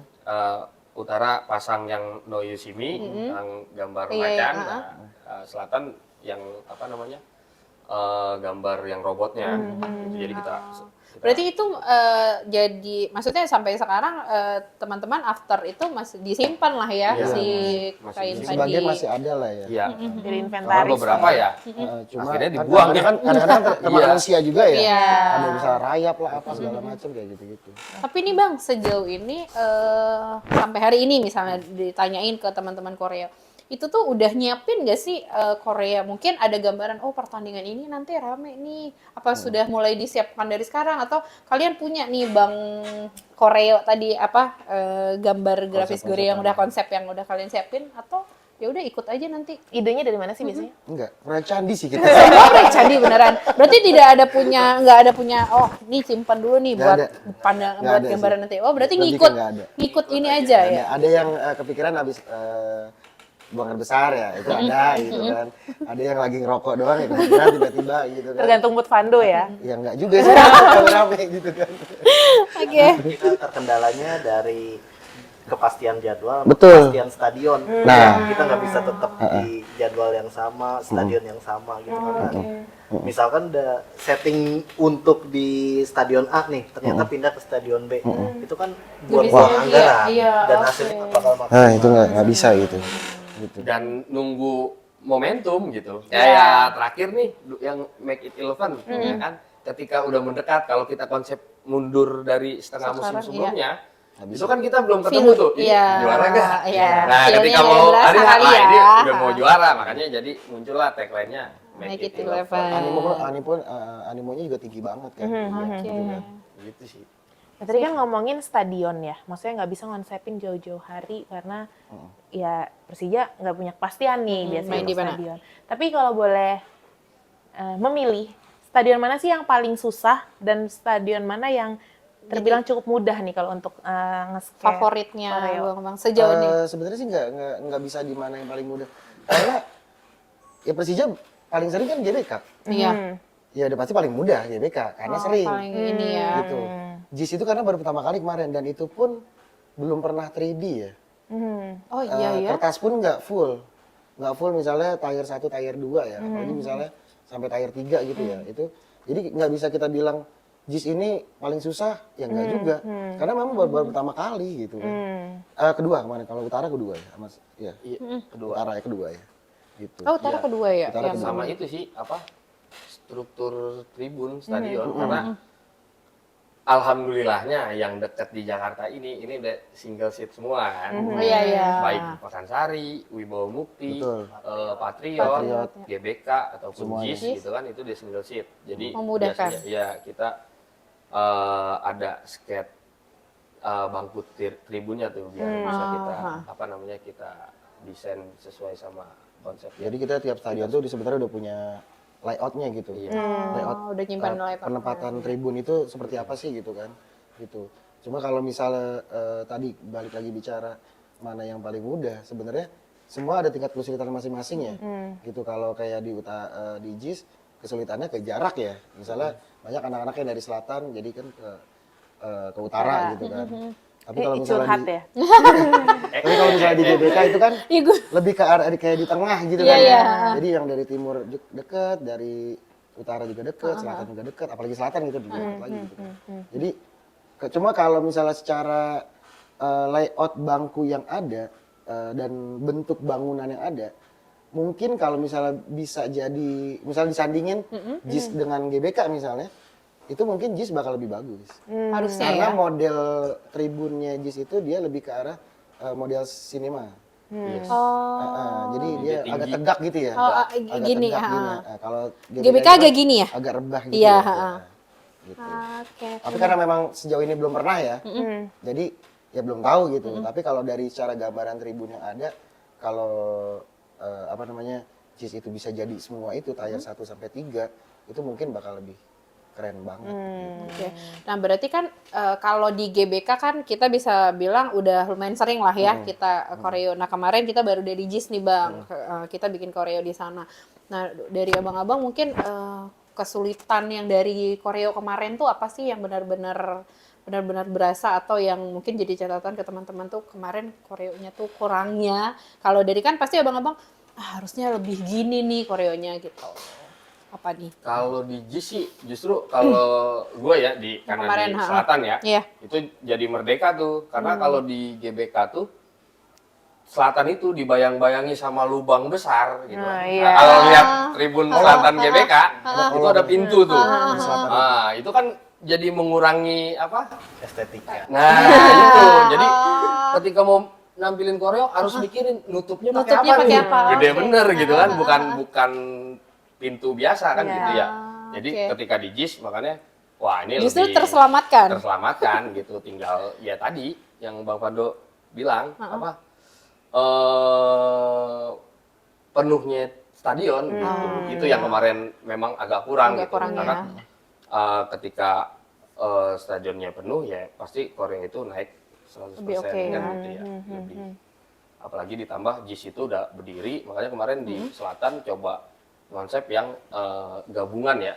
Utara pasang yang No You See Me, yang gambar macan, selatan yang apa namanya gambar yang robotnya. Jadi kita Berarti itu jadi maksudnya sampai sekarang teman-teman after itu masih disimpan lah ya Iya. si Masih kain disimpan. tadi. Sebagian masih ada lah ya. Iya. Jadi Cuman inventaris. beberapa ya. Cuma Akhirnya kan dibuang ya. kadang-kadang termakan Iya. usia juga ya. Iya. Ada bisa rayap lah apa segala macam kayak gitu-gitu. Tapi nih Bang, sejauh ini sampai hari ini misalnya ditanyain ke teman-teman Korea, itu tuh udah nyiapin gak sih Korea? Mungkin ada gambaran, oh pertandingan ini nanti rame nih. Apa sudah mulai disiapkan dari sekarang? Atau kalian punya nih Bang Korea tadi apa gambar grafis Korea yang udah konsep yang udah kalian siapin? Atau ya udah ikut aja nanti? Idenya dari mana sih biasanya? Enggak, proyek candi sih kita. Semua proyek candi beneran. Berarti nggak ada punya, oh ini simpan dulu nih Nggak buat ada. pandang Nggak buat ada gambaran sih. nanti. Oh berarti Lebih ke ngikut nggak ada. ngikut ini aja ya. Ada yang kepikiran habis buang air besar ya, itu ada gitu kan. Ada yang lagi ngerokok doang ya kepikiran tiba-tiba gitu kan. Tergantung mood Fando ya. Ya enggak juga sih, rame gitu kan. Oke. Kita terkendalanya dari kepastian jadwal, Betul. kepastian stadion. Nah. Kita nggak bisa tetap di jadwal yang sama, stadion yang sama gitu kan. Misalkan udah setting untuk di stadion A nih, ternyata pindah ke stadion B. Itu kan buat bisa, buang anggaran iya, dan oke. hasilnya nggak bakal maksimal. Nah, itu nggak bisa gitu. Gitu. Dan nunggu momentum gitu. Ya terakhir nih yang Make It 11 ya kan. Ketika udah mendekat, kalau kita konsep mundur dari setengah musim Sekarang, sebelumnya, itu kan kita belum ketemu Feel- tuh, ini iya. juara gak? Iya. Nah, Feel-nya ketika udah mau berasa ada kali ini ya. udah mau juara, makanya jadi muncullah tagline-nya Make It 11. 11. Animonya juga tinggi banget kan. Oke. Gitu sih. Nah, tadi kan ngomongin stadion ya, maksudnya nggak bisa ngonsepin jauh-jauh hari karena ya Persija nggak punya kepastian nih biasanya main di untuk mana? stadion. Tapi kalau boleh memilih, stadion mana sih yang paling susah dan stadion mana yang terbilang cukup mudah nih kalau untuk nge-scale Favoritnya koreo? Bang sejauh ini. Sebenarnya sih nggak bisa di mana yang paling mudah. Karena ya Persija paling sering kan GBK. Iya. Ya udah pasti paling mudah GBK karena sering. Paling ini ya. Gitu. JIS itu karena baru pertama kali kemarin dan itu pun belum pernah 3D ya. Oh iya ya. Kertas pun nggak full misalnya tier 1, tier 2 ya. Apalagi misalnya sampai tier 3 gitu ya. Itu jadi nggak bisa kita bilang JIS ini paling susah, ya nggak juga. Karena memang baru pertama kali gitu kan. Kedua kemarin, kalau utara kedua ya, Mas. Ya, utara ya kedua ya. Gitu. Oh, utara kedua ya. Utara yang- kedua. Sama itu sih apa struktur tribun stadion karena alhamdulillahnya yang dekat di Jakarta ini udah single seat semua kan. Oh iya iya. Baik Pakansari, Wibawa Mukti, Betul. Patriot, GBK ataupun Semuanya. JIS gitu kan itu dia single seat. Jadi Memudahkan. biasanya ya kita ada sket bangku tribunnya tuh biar bisa kita apa namanya kita desain sesuai sama konsepnya. Jadi kita tiap stadion tuh sebenarnya udah punya layoutnya gitu. Layout Oh, udah nyimpan layout. penempatan tribun itu seperti apa sih gitu kan. Gitu. Cuma kalau misalnya tadi balik lagi bicara mana yang paling mudah, sebenarnya semua ada tingkat kesulitan masing-masing ya. Gitu kalau kayak di JIS kesulitannya ke jarak ya. Misalnya banyak anak-anak yang dari selatan jadi kan ke utara gitu kan. Tapi kalau misalnya curhat di, ya. tapi kalau misalnya di GBK itu kan Iya, gue. lebih ke arah kayak di tengah gitu Iya, kan. iya. Jadi yang dari timur deket, dari utara juga deket, selatan juga deket, apalagi selatan gitu juga deket lagi gitu kan. Jadi cuma kalau misalnya secara layout bangku yang ada dan bentuk bangunan yang ada mungkin kalau misalnya bisa jadi, misalnya disandingin JIS dengan GBK misalnya, itu mungkin JIS bakal lebih bagus. Harusnya Karena ya. model tribunnya JIS itu dia lebih ke arah model sinema. Yes. Jadi Dia dia tinggi. agak tegak gitu ya. Oh, agak gini, tegak gini. ha. Nah, kalau GBK itu agak gini ya? Agak rebah gitu Iya, ya. ha. Nah, gitu. Oke. Tapi karena memang sejauh ini belum pernah ya, jadi ya belum tahu gitu. Tapi kalau dari secara gambaran tribun yang ada, kalau apa namanya JIS itu bisa jadi semua itu tier 1 sampai 3, itu mungkin bakal lebih keren banget. Oke. Nah, berarti kan kalau di GBK kan kita bisa bilang udah lumayan sering lah ya kita koreo. Nah, kemarin kita baru dari JIS nih, Bang. Kita bikin koreo di sana. Nah, dari abang-abang mungkin kesulitan yang dari koreo kemarin tuh apa sih yang benar-benar berasa atau yang mungkin jadi catatan ke teman-teman tuh kemarin koreonya tuh kurangnya. Kalau dari kan pasti abang-abang harusnya lebih gini nih koreonya gitu. Apa nih? Kalau di JIS sih justru kalau gue ya karena Kemarin, di ha. selatan ya, Iya. itu jadi merdeka tuh. Karena kalau di GBK tuh selatan itu dibayang-bayangi sama lubang besar gitu. Nah, Nah, iya. kalau lihat tribun selatan GBK itu ada pintu tuh. Di selatan. Nah, itu kan jadi mengurangi apa? Estetika. Nah, itu. Jadi ketika mau nampilin koreo harus mikirin nutupnya pakai Nutupnya apa pakai nih? apa? Gede Oke. bener gitu kan, bukan pintu biasa kan Iya. gitu ya. Jadi Oke. ketika di JIS makanya wah ini Justru lebih terselamatkan. gitu. Tinggal ya tadi yang Bang Fando bilang apa penuhnya stadion gitu. Itu yang kemarin memang agak kurang Agak gitu. kurang, Karena ya. ketika stadionnya penuh ya pasti Korea itu naik 100% Lebih oke, kan ya. gitu ya. Lebih apalagi ditambah JIS itu udah berdiri, makanya kemarin di selatan coba konsep yang gabungan ya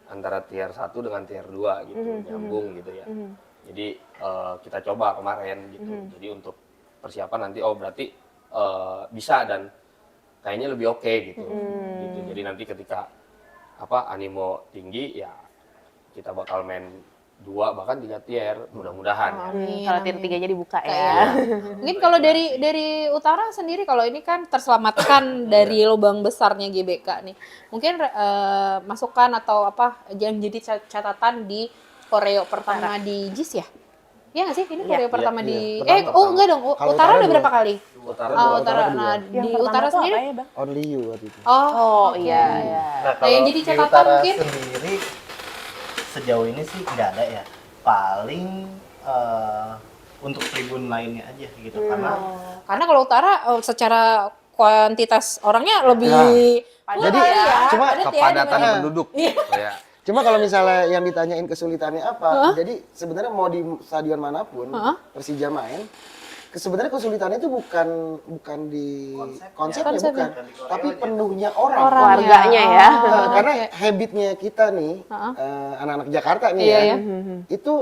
antara tier 1 dengan tier 2 gitu, nyambung gitu ya. Jadi kita coba kemarin gitu. Jadi untuk persiapan nanti berarti bisa dan kayaknya lebih oke gitu. Gitu. Jadi nanti ketika animo tinggi ya kita bakal main 2 bahkan 3 tier mudah-mudahan ya. Kalau tier 3-nya dibuka ya. Iya. Mungkin kalau dari utara sendiri kalau ini kan terselamatkan dari lubang besarnya GBK nih. Mungkin masukan atau apa yang jadi catatan di koreo pertama di JIS ya? Iya nggak sih? Ini koreo pertama di pertama. enggak dong. Kalau Utara udah dua. berapa kali? Utara Oh, dua. utara. kedua. Nah, Yang di pertama utara tuh sendiri? apa ya, Bang? Only you waktu itu. Oh, iya, iya. Nah, Nah, yang kalau jadi di catatan utara mungkin? sendiri sejauh ini sih nggak ada ya. Paling untuk tribun lainnya aja gitu. Karena kalau utara secara kuantitas orangnya lebih Jadi, cuma Kepadatan dibanding- penduduk. Iya. Kayak Cuma kalau misalnya yang ditanyain kesulitannya apa, jadi sebenarnya mau di stadion manapun Persija main, sebenarnya kesulitannya itu bukan di konsepnya, bukan, tapi penuhnya orang. Keluarganya ya. Karena habitnya kita nih, anak-anak Jakarta nih Iya, ya, iya. itu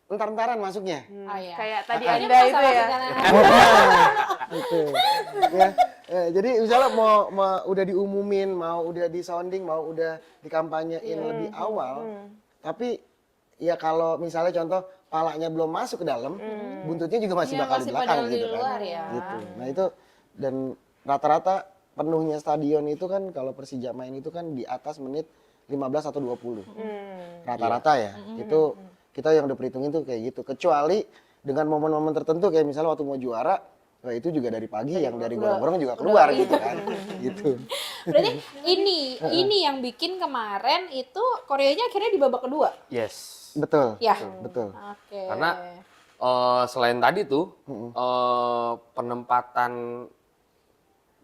entar-entaran masuknya. Oh, iya. Kayak tadi Ini Anda itu masalah ya. Gitu. Jadi misalnya mau udah diumumin, mau udah di sounding, mau udah dikampanyein lebih awal, tapi ya kalau misalnya contoh palanya belum masuk ke dalam, buntutnya juga masih Iya, bakal masih di belakang pada di gitu luar kan. ya. Gitu. Nah itu dan rata-rata penuhnya stadion itu kan kalau Persija main itu kan di atas menit 15 atau 20. Rata-rata ya. Itu kita yang udah perhitungin tuh kayak gitu. Kecuali dengan momen-momen tertentu kayak misalnya waktu mau juara, wah itu juga dari pagi yang dari gorong-gorong juga keluar gitu kan. Gitu. Berarti ini yang bikin kemarin itu koreonya akhirnya di babak kedua. yes. Betul. Ya. Betul. Oke. Karena selain tadi tuh penempatan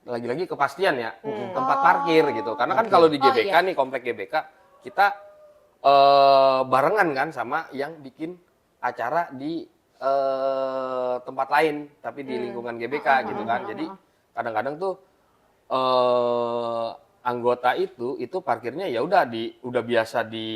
lagi-lagi kepastian ya tempat parkir gitu. Karena kan kalau di GBK nih komplek GBK kita barengan kan sama yang bikin acara di tempat lain tapi di lingkungan GBK gitu kan. Jadi kadang-kadang tuh anggota itu parkirnya ya udah biasa di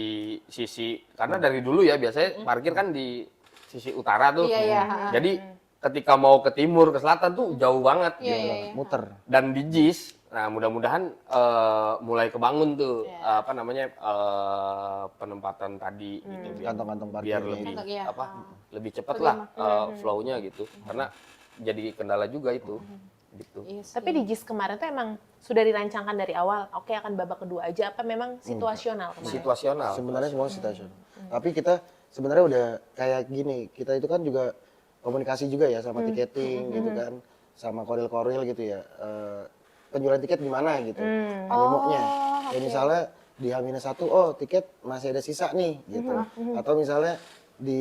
sisi karena dari dulu ya biasanya parkir kan di sisi utara tuh. Iya, iya. Jadi ketika mau ke timur ke selatan tuh jauh banget Iya, gitu. iya. Muter. Dan di JIS, nah mudah-mudahan mulai kebangun tuh apa namanya penempatan tadi gitu Kantong-kantong biar parkirnya lebih itu. Iya. lebih cepat lah flow-nya gitu karena jadi kendala juga itu gitu. Iya sih. Tapi di JIS kemarin tuh emang sudah dirancangkan dari awal, oke akan babak kedua aja, apa memang situasional kemarin? Situasional. Sebenarnya semua situasional. Tapi kita sebenarnya udah kayak gini, kita itu kan juga komunikasi juga ya sama tiketing gitu kan, sama koril-koril gitu ya. Penjualan tiket gimana gitu, animonya. Ya misalnya di H-1, oh tiket masih ada sisa nih gitu. Atau misalnya di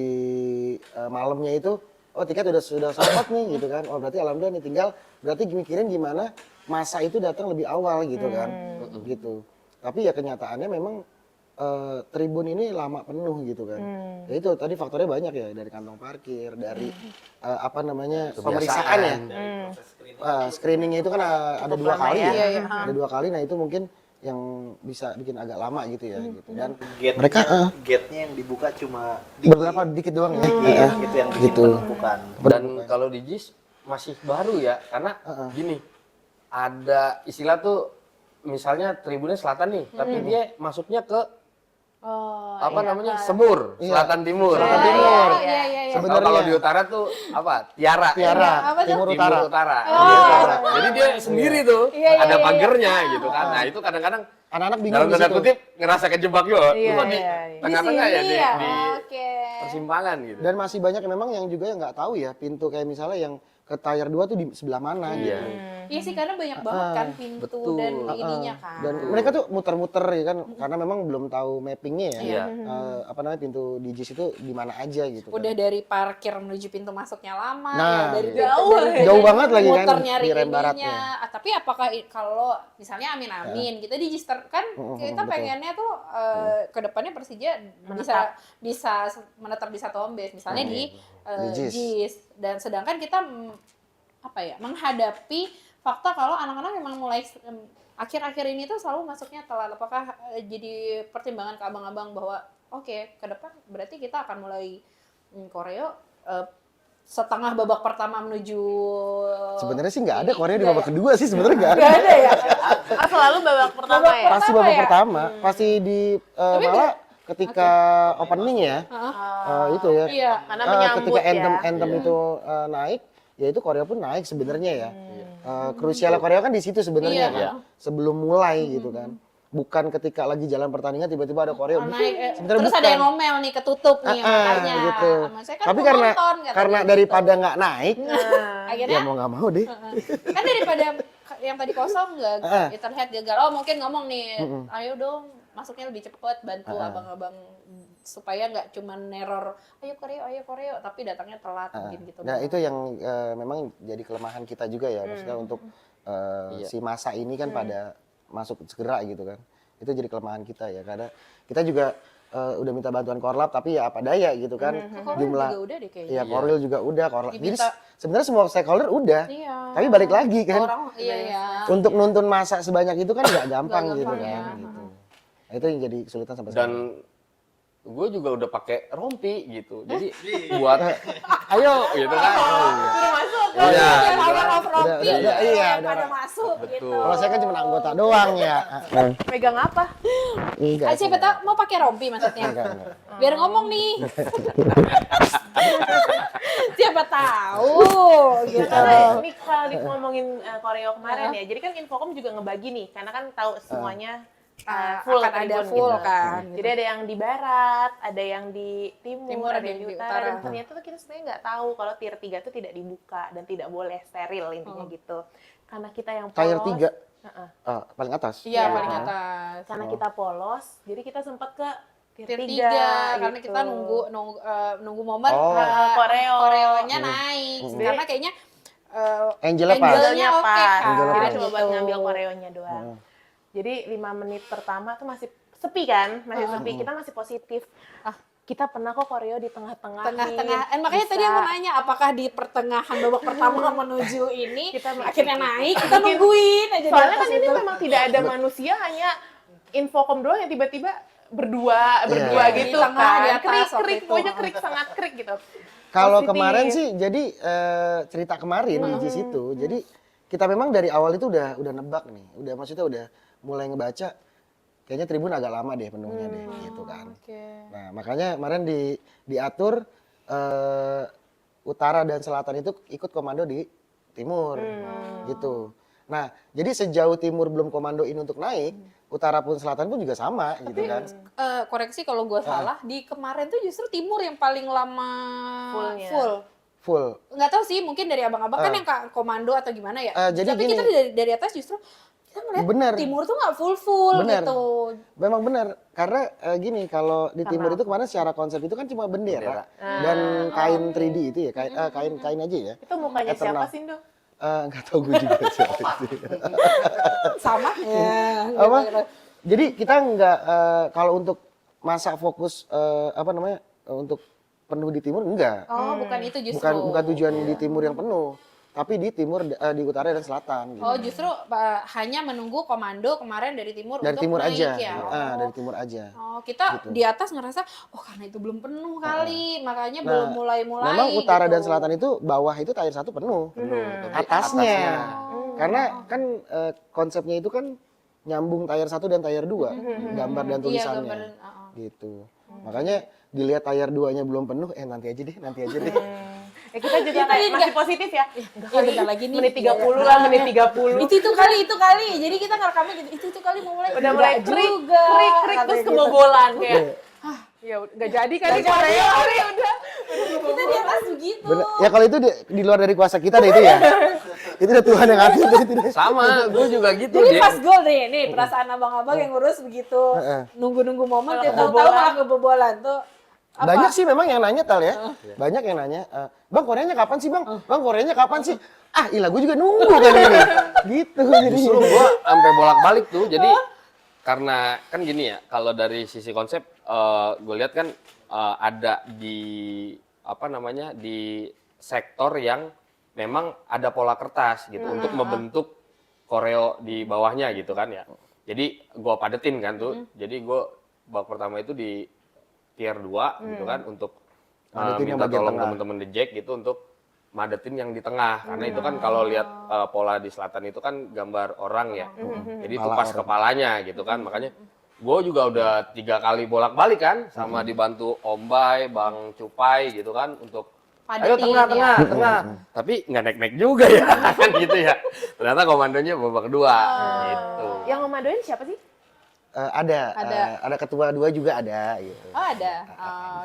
malamnya itu, oh tiket sudah sold out nih gitu kan. Oh berarti alhamdulillah nih, tinggal berarti mikirin gimana masa itu datang lebih awal gitu kan. Gitu. Tapi ya kenyataannya memang tribun ini lama penuh gitu kan. Ya itu tadi faktornya banyak ya, dari kantong parkir, dari apa namanya pemeriksaan ya. Screeningnya itu kan ada 2 kali ya. ya. Ada 2 kali, nah itu mungkin yang bisa bikin agak lama gitu ya. Gitu. Dan Gate-nya- mereka gate-nya yang dibuka cuma beberapa dikit doang ya. Iya, itu yang bikin Gitu. penumpukan. Dan kalau di JIS masih baru ya, karena gini, ada istilah tuh, misalnya tribunnya selatan nih, tapi dia masuknya ke Oh, apa iya, namanya, kan. Semur, selatan timur. Selatan timur. Iya, iya, iya. Sebenarnya kalau di utara tuh apa? Tiara. Tiara, Apa tuh? timur Timur utara. utara. Iya. Jadi dia sendiri tuh, Iya, iya, ada iya. pagernya gitu kan. Nah itu kadang-kadang Anak-anak bingung dalam di tanda situ. kutip ngerasa kejebak juga. Iya, Cuma di iya, iya. tengah-tengah ya, Di di, sini ya? di Oke. persimpangan gitu. Dan masih banyak memang yang juga yang nggak tahu ya, pintu kayak misalnya yang ke tier 2 tuh di sebelah mana Iya. gitu. Iya sih, karena banyak banget kan pintu betul. dan ininya kan. Dan mereka tuh muter-muter ya kan, karena memang belum tahu mappingnya ya. Iya. Apa namanya, pintu di JIS itu di mana aja gitu. Udah Kan. dari parkir menuju pintu masuknya lama, Nah, ya dari iya. Jauh banget lagi kan, muter nyari di rem ininya. baratnya. Tapi apakah kalau misalnya amin-amin, kita di Jister kan kita betul. pengennya tuh ke depannya Persija bisa menetap di satu home base, misalnya di Di JIS. JIS. Dan sedangkan kita apa ya, menghadapi fakta kalau anak-anak memang mulai akhir-akhir ini tuh selalu masuknya telat. Apakah jadi pertimbangan ke abang-abang bahwa oke, ke depan berarti kita akan mulai koreo setengah babak pertama menuju Sebenarnya sih nggak ada ini, Korea di nggak babak ya? kedua sih, sebenarnya nggak ada. Nggak ada ya? Ah, selalu babak pertama Babak ya? Pasti Pertama babak ya? pertama, pasti di malah ketika opening ya, itu ya. Iya. Karena Ah, menyambut ketika ya. anthem itu naik, ya itu Korea pun naik sebenarnya ya. Krusialnya Korea kan di situ sebenarnya Iya. kan, sebelum mulai gitu kan. Bukan ketika lagi jalan pertandingan tiba-tiba ada Korea. Naik, Sebenarnya terus ada bukan. yang ngomel nih, ketutup nih makanya. gitu. Saya kan Tapi mau karena nonton, katanya karena gitu. daripada nggak naik, Akhirnya ya mau nggak mau deh. kan daripada yang tadi kosong nggak terlihat gagal. Oh mungkin ngomong nih, ayo dong masuknya lebih cepet, bantu abang-abang supaya nggak cuma neror ayo koreo tapi datangnya telat mungkin gitu. Nah itu yang memang jadi kelemahan kita juga ya, maksudnya untuk si masa ini kan pada masuk segera gitu kan. Itu jadi kelemahan kita ya, karena kita juga udah minta bantuan Korlap tapi ya apa daya gitu kan. Korel juga udah deh kayaknya. Ya Koril juga udah, Korlap. Jadi Diminta- sebenarnya semua stakeholder udah. Iya. Tapi balik lagi kan. Orang iya ya. Untuk nuntun masa sebanyak itu kan nggak gampang Nggak gitu gampang, kan. ya. Gitu. Nah, itu yang jadi kesulitan sampai Dan gue juga udah pakai rompi gitu. Jadi buat ayo gitu kan. Udah masuk kan? Iya. Power of Rompi udah, iya, yang udah. pada masuk gitu. Kalau saya kan cuma anggota doang ya. Megang apa? Enggak. Siapa tahu mau pakai rompi maksudnya. Enggak. Biar ngomong nih. Siapa tahu gitu. Karena ini kalau ngomongin koreo kemarin ya, jadi kan Infocom juga ngebagi nih, karena kan tahu semuanya full akan ada tribun full gitu. kan. Jadi ada yang di barat, ada yang di timur, Timur, ada yang di utara, dan utara. ternyata tuh kita sebenarnya nggak tahu kalau tier 3 tuh tidak dibuka dan tidak boleh steril intinya gitu. Karena kita yang polos. Tier 3 Heeh. paling atas. Iya, Iya. paling atas. Karena kita polos, jadi kita sempat ke Tier 3 3 karena gitu. kita nunggu momen Oh. koreonya naik. Karena kayaknya Angelnya pas. Angelnya oke pas. kan. Angelnya Jadi pas. cuma buat Gitu. ngambil koreonya doang. Jadi 5 menit pertama tuh masih sepi kan? Masih sepi. Kita masih positif. Kita pernah kok koreo di tengah-tengah. Tengah-tengah. nih. Makanya tadi Bisa. aku nanya apakah di pertengahan babak pertama menuju ini Kita akhirnya naik, kita nungguin aja di Soalnya atas kan ini itu. memang tidak ada manusia, hanya Infocom doang yang tiba-tiba berdua Iya. gitu Di tengah, kan. di atas Krik, waktu krik, itu. pokoknya krik, sangat krik gitu. Kalau Positif. kemarin sih jadi cerita kemarin di situ. Jadi kita memang dari awal itu udah nebak nih. Udah maksudnya udah mulai ngebaca kayaknya tribun agak lama deh penuhnya deh gitu kan. Oke. Nah, makanya kemarin diatur utara dan selatan itu ikut komando di timur gitu. Nah, jadi sejauh timur belum komandoin untuk naik, utara pun selatan pun juga sama gitu kan. Koreksi kalau gue salah, di kemarin tuh justru timur yang paling lama Fullnya. full. Full. Nggak tahu sih, mungkin dari abang-abang kan yang komando atau gimana ya. Jadi Tapi gini. kita dari atas justru kita ngeliat Bener. timur tuh nggak full Bener. gitu. Memang benar, karena gini, kalau di timur itu kemarin secara konsep itu kan cuma bendera, dan kain 3D itu ya, kain aja ya. Itu mukanya Eternal. siapa sih, Indo? Nggak tahu gue juga siapa itu. Sama ya. Apa? Jadi kita nggak kalau untuk masa fokus untuk penuh di timur enggak. Oh, bukan itu justru. Bukan tujuan di timur yang penuh, tapi di timur, di utara dan selatan. Gitu. Oh, justru hanya menunggu komando kemarin dari timur Dari untuk timur naik aja, ya. dari timur aja. Oh, kita Gitu. di atas ngerasa, oh karena itu belum penuh kali, makanya belum mulai-mulai. Memang utara gitu. dan selatan itu bawah itu tier 1 penuh. Tapi Atasnya. Karena kan konsepnya itu kan nyambung tier 1 dan tier 2, gambar dan Iya, tulisannya. gambar dan- Gitu. Makanya dilihat tier 2-nya belum penuh, nanti aja deh. Kita juga kayak masih positif ya. Enggak Iya, bentar lagi nih. Menit 30 lah, menit 30. Itu kali. Jadi kita ngerekamnya gitu. Itu kali mau mulai. Udah mulai Enggak krik, juga. krik, terus Katanya kebobolan kayak. Ya nggak jadi kali Korea, udah. gitu. Kita di atas begitu. Bener. Ya kalau itu di luar dari kuasa kita deh itu ya. Itu udah Tuhan yang ngatur itu deh. Sama, gue juga gitu Jadi deh. pas gol nih perasaan abang-abang yang ngurus begitu. Nunggu-nunggu momen, dia tahu-tahu malah kebobolan tuh. Apa? Banyak sih memang yang nanya Tal ya. Banyak yang nanya, "Bang, Koreanya kapan sih, Bang? Bang, Koreanya kapan sih?" Ilah gue juga nunggu kan ini. Gitu jadi. Justru gue sampai bolak-balik tuh. Jadi karena kan gini ya, kalau dari sisi konsep gue lihat kan ada di di sektor yang memang ada pola kertas gitu untuk membentuk koreo di bawahnya gitu kan ya. Jadi gue padetin kan tuh. Jadi gue babak pertama itu di tier 2 gitu kan untuk Madetin yang minta bagian tolong tengah. teman-teman The Jack gitu untuk madetin yang di tengah karena itu kan kalau lihat pola di selatan itu kan gambar orang ya. Jadi itu Kepala pas orang. kepalanya gitu kan. Makanya gue juga udah 3 kali bolak-balik kan sama dibantu Om Bay, Bang Cupai gitu kan untuk ayo Padetin ya. tengah. Tapi nggak naik-naik juga ya kan gitu ya. Ternyata komandonya babak kedua gitu. Yang ngomandoin siapa sih? Ada ketua 2 juga ada gitu. Oh, ada.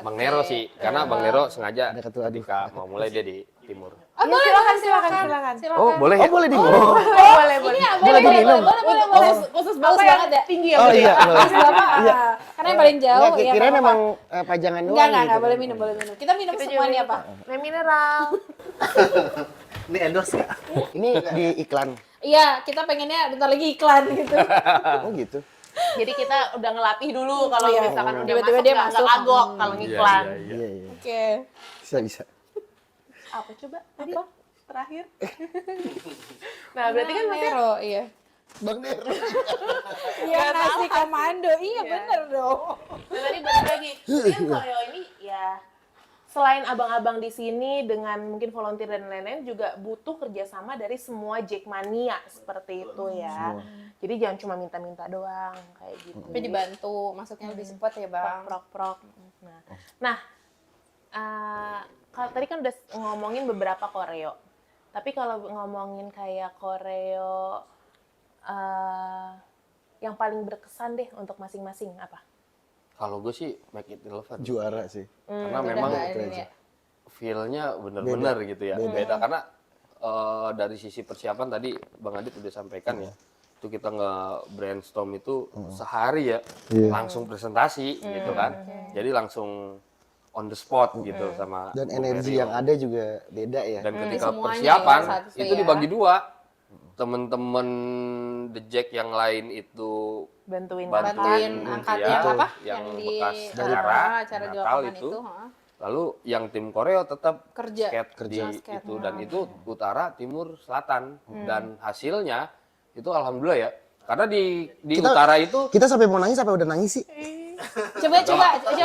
Bang Nero sih, karena Bang Nero sengaja Ada ketua ketika mau mulai dia di timur. Oh, boleh, silakan. Oh boleh ya? Boleh di Boleh, boleh. Ini ya, Dia lagi minum. boleh. Khusus Haus Bapak banget ya? yang tinggi ya. Oh Bud, iya, ya? boleh. Terus Bapak, karena yang paling jauh Nggak, ya. kirain nggak emang apa-apa. pajangan doang. Enggak, gitu. boleh minum. Kita minum Kita semua juga nih minum. apa? Nah, mineral. Ini endorse nggak? Ini di iklan. Iya, kita pengennya bentar lagi iklan gitu. Oh gitu. Jadi kita udah ngelatih dulu kalau Iya. misalkan udah Tiba-tiba masuk dia nggak masuk. kagok kalau ngiklan. Iya. Oke. Bisa. Apa coba tadi? Terakhir. Nah, berarti kan maksudnya Nero, iya. Bang Nero. Iya, nasi komando. Iya, bener dong. nah, tadi balik lagi. Jadi kan koreo ini ya selain abang-abang di sini dengan mungkin volunteer dan lain-lain juga butuh kerjasama dari semua Jackmania seperti itu ya. Jadi jangan cuma minta-minta doang kayak gitu. Tapi dibantu, masuknya lebih cepat ya, Bang. Prok. Nah, kalau tadi kan udah ngomongin beberapa koreo. Tapi kalau ngomongin kayak koreo yang paling berkesan deh untuk masing-masing apa? Kalau gue sih make it relevant. Juara sih. Karena Udah memang nggak ini ya. feel-nya bener-bener gitu ya. Beda karena dari sisi persiapan tadi Bang Adit udah sampaikan ya. Itu kita nge-brainstorm itu sehari ya. Langsung presentasi gitu kan. Jadi langsung on the spot gitu sama Dan Bu energi Mary. yang ada juga beda ya. Dan ketika semuanya persiapan ya, satu itu ya. dibagi 2. Temen-temen The Jack yang lain itu Bantuin Bantuin angkat yang apa? yang di bekas acara acara di Natal lapangan itu. itu. heeh. Lalu yang tim koreo tetap Kerja. skate di Skate. itu dan itu utara, timur, selatan dan hasilnya itu alhamdulillah ya. Karena di Kita- utara itu Kita sampai mau nangis sampai udah nangis sih. Coba itu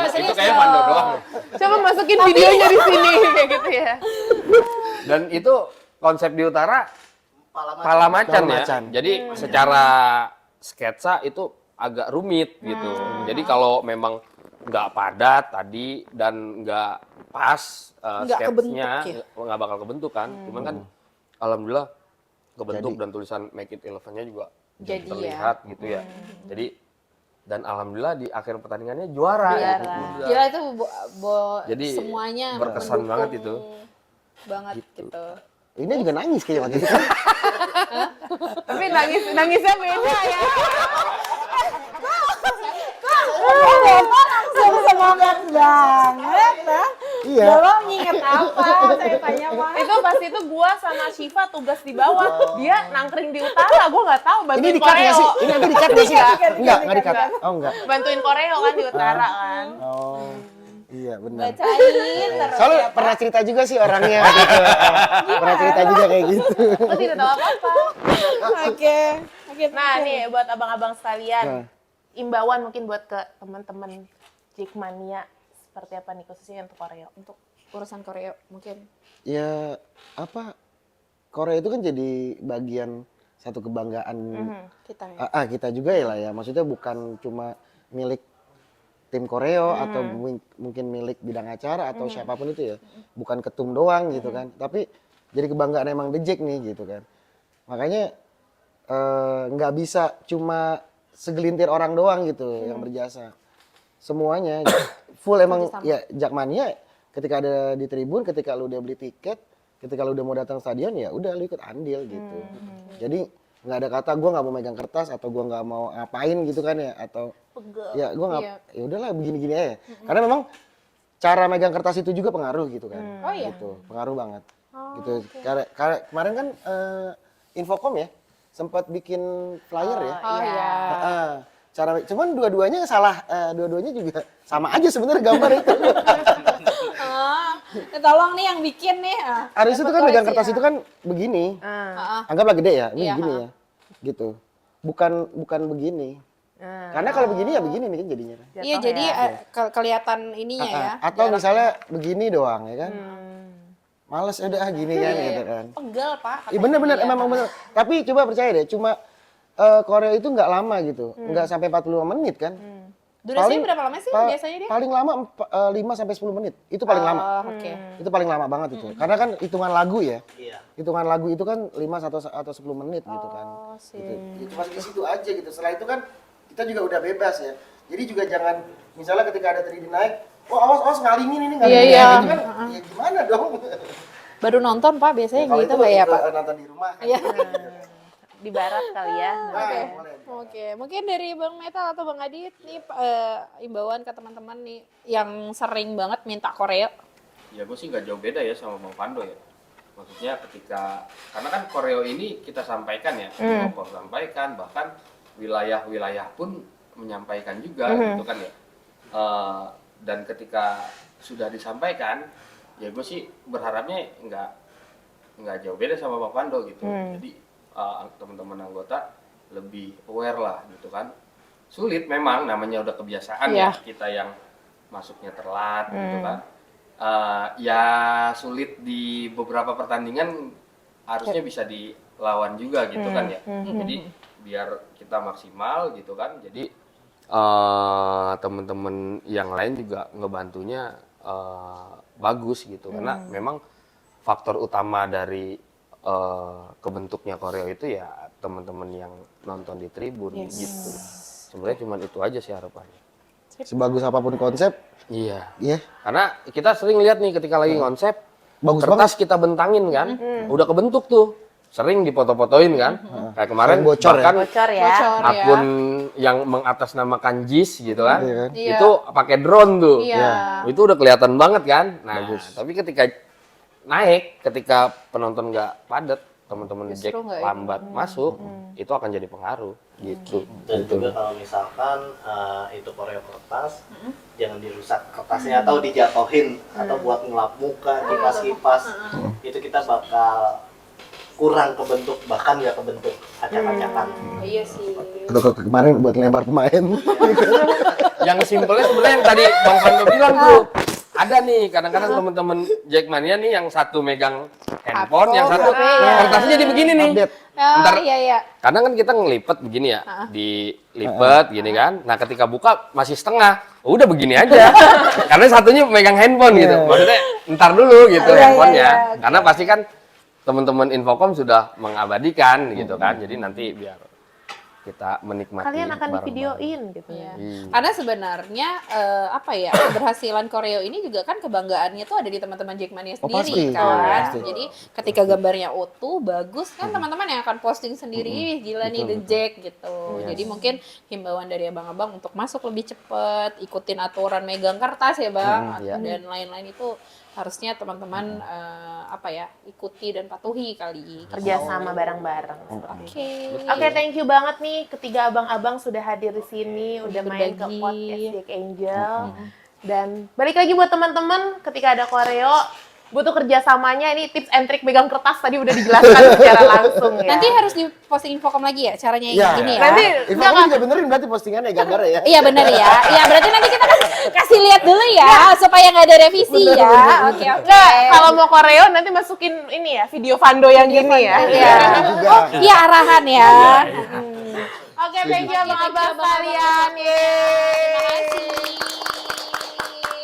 serius kayak Pando doang. Coba masukin videonya di sini kayak gitu ya. Dan itu konsep di utara pala macan ya. macan. Jadi secara sketsa itu agak rumit gitu. Jadi kalau memang nggak padat tadi dan nggak pas Nggak sketsnya kebentuk ya? nggak bakal kebentuk kan. Cuman kan alhamdulillah kebentuk dan tulisan Make It 11-nya juga Jadi ya. terlihat gitu ya. Jadi dan alhamdulillah di akhir pertandingannya juara. Juara. Gitu. Gila itu Jadi semuanya berkesan mendukung banget itu. banget gitu. Ini juga nangis kayaknya waktu itu. Tapi nangisnya beda ya. Langsung semangat banget, Iya. Lo nginget apa? Saya tanya mah. Itu pas itu gua sama Shiva tugas di bawah, dia nangkring di utara, gua nggak tahu Ini bantuin di-cut nggak koreo. sih? Ini nanti di-cut nggak sih? Enggak di-cut. Enggak. Oh enggak. Bantuin koreo kan di utara kan. Oh. Iya benar. Bacain terus. Soalnya pernah cerita juga sih orangnya gitu. Pernah cerita juga kayak gitu. Gua tidak tahu apa-apa. Oke. Nah, nih buat abang-abang Nah. sekalian, imbauan mungkin buat ke teman-teman Jackmania seperti apa nih khususnya untuk koreo. Untuk urusan koreo mungkin. Ya apa? Korea itu kan jadi bagian satu kebanggaan Kita ya. kita juga ya lah ya. Maksudnya bukan cuma milik tim koreo atau mungkin milik bidang acara atau siapapun itu ya. Bukan ketum doang gitu kan. Tapi jadi kebanggaan emang The Jack nih gitu kan. Makanya nggak bisa cuma segelintir orang doang gitu yang berjasa. Semuanya full emang ya Jackmania ketika ada di tribun, ketika lu udah beli tiket, ketika lu udah mau datang stadion ya udah lu ikut andil gitu. Jadi nggak ada kata gue nggak mau megang kertas atau gue nggak mau ngapain gitu kan ya atau ya gue nggak Iya. ya udahlah begini-gini aja. Karena memang cara megang kertas itu juga pengaruh gitu kan. Oh iya. Gitu, pengaruh banget. Gitu. Karena kemarin kan Infocom ya sempat bikin flyer ya. Oh iya. Cuman dua-duanya salah, dua-duanya juga sama aja sebenarnya gambar itu. Tolong nih yang bikin nih. Harus itu kan megang kertas itu kan begini. Anggaplah gede ya, ini Iya, begini ya. Gitu. Bukan begini. Karena kalau begini ya begini nih kan jadinya. Iya, jadi kelihatan ininya ya. Atau misalnya begini doang ya kan. Males udah gini kan gitu kan. Pegel, Pak. Iya bener-bener, emang bener. Tapi coba percaya deh, cuma koreo itu nggak lama gitu. Nggak sampai 45 menit kan. Durasinya berapa lama sih biasanya dia? Paling lama 5 sampai 10 menit. Itu paling lama. Oh, oke. Itu paling lama banget itu. Karena kan hitungan lagu ya. Iya. Hitungan lagu itu kan 5 atau 10 menit gitu kan. Oh, sih. Gitu. Cuma di situ aja gitu. Setelah itu kan kita juga udah bebas ya. Jadi juga jangan misalnya ketika ada 3D naik, oh awas ngalingin ini ngalingin. Iya, iya. Gitu kan, ya gimana dong? Baru nonton, Pak, biasanya Kalau gitu itu Pak ya, juga Pak? nonton di rumah. Iya. Di barat kali ya. Boleh. Oke, mungkin dari Bang Metal atau Bang Adit nih imbauan ke teman-teman nih yang sering banget minta koreo. Ya gue sih nggak jauh beda ya sama Bang Pando ya. Maksudnya ketika, karena kan koreo ini kita sampaikan ya, Bogor sampaikan, bahkan wilayah-wilayah pun menyampaikan juga gitu kan ya. Dan ketika sudah disampaikan, ya gue sih berharapnya nggak jauh beda sama Bang Pando gitu. Jadi teman-teman anggota lebih aware lah gitu kan. Sulit memang, namanya udah kebiasaan ya kita yang masuknya telat gitu kan. Ya sulit di beberapa pertandingan harusnya bisa dilawan juga gitu kan ya. Jadi biar kita maksimal gitu kan. Jadi teman-teman yang lain juga ngebantunya bagus gitu karena memang faktor utama dari kebentuknya koreo itu ya teman-teman yang nonton di tribun gitu. Sebenarnya cuma itu aja sih harapannya. Sebagus apapun konsep, Iya. ya Karena kita sering lihat nih ketika lagi konsep, bagus kertas kita bentangin kan, udah kebentuk tuh. Sering difoto-fotoin kan. Kayak kemarin Sering bocor ya. bahkan Bocor ya. Bocor ya. akun yang mengatasnamakan JIS gitu kan. Iya kan? Iya. Itu pakai drone tuh. Iya. Itu udah kelihatan banget kan. Nah, tapi ketika naik, ketika penonton nggak padat, teman-teman Jack nggak lambat masuk, itu akan jadi pengaruh gitu. Dan juga kalau misalkan itu koreo kertas, jangan dirusak kertasnya atau dijatuhin atau buat ngelap muka, kipas-kipas, itu kita bakal kurang kebentuk, bahkan nggak kebentuk acak-acakan. Iya sih. atau kemarin buat lempar pemain. Yang simpelnya sebenarnya yang tadi Bang Pando bilang tuh, ada nih kadang-kadang teman-teman Jackmania nih yang satu megang handphone, yang satu kertasnya jadi begini nih. Update. Ntar, Iya. kadang kan kita ngelipet begini ya, dilipet gini kan. Nah ketika buka masih setengah, udah begini aja. Karena satunya megang handphone gitu. Maksudnya ntar dulu gitu handphonenya. Karena pasti kan teman-teman Infocom sudah mengabadikan gitu kan. Jadi nanti biar kita menikmati Kalian akan bareng-bareng. divideoin gitu Iya. ya. Iya. Karena sebenarnya apa ya, keberhasilan koreo ini juga kan kebanggaannya tuh ada di teman-teman Jackmania Oh, sendiri pasti. kan. Pasti. Jadi ketika gambarnya utuh bagus kan teman-teman yang akan posting sendiri, "Ih, gila nih The Jack gitu. Jadi mungkin himbauan dari abang-abang untuk masuk lebih cepet, ikutin aturan megang kertas ya bang, Iya. dan lain-lain itu harusnya teman-teman apa ya, ikuti dan patuhi kali. Kerjasama bareng-bareng. Oke. Oke, thank you banget nih ketiga abang-abang sudah hadir di sini, udah main ke berbagi. podcast Jack Angel. Dan balik lagi buat teman-teman, ketika ada koreo, butuh kerjasamanya, ini tips and trick megang kertas tadi udah dijelaskan secara langsung ya. Nanti harus di posting Infocom lagi ya caranya Iya. gini ya. Nanti Infocom juga benerin berarti postingannya gambarnya ya. Iya benar ya. Iya berarti nanti kita kasih lihat dulu ya supaya nggak ada revisi ya. Oke oke. Nggak, kalau mau koreo nanti masukin ini ya, video Vando yang gini ya. Iya. juga. Oh, iya arahan ya. Oke, thank you Oke, thank you, abang-abang abang-abang. sekalian. Yeay. Terima kasih.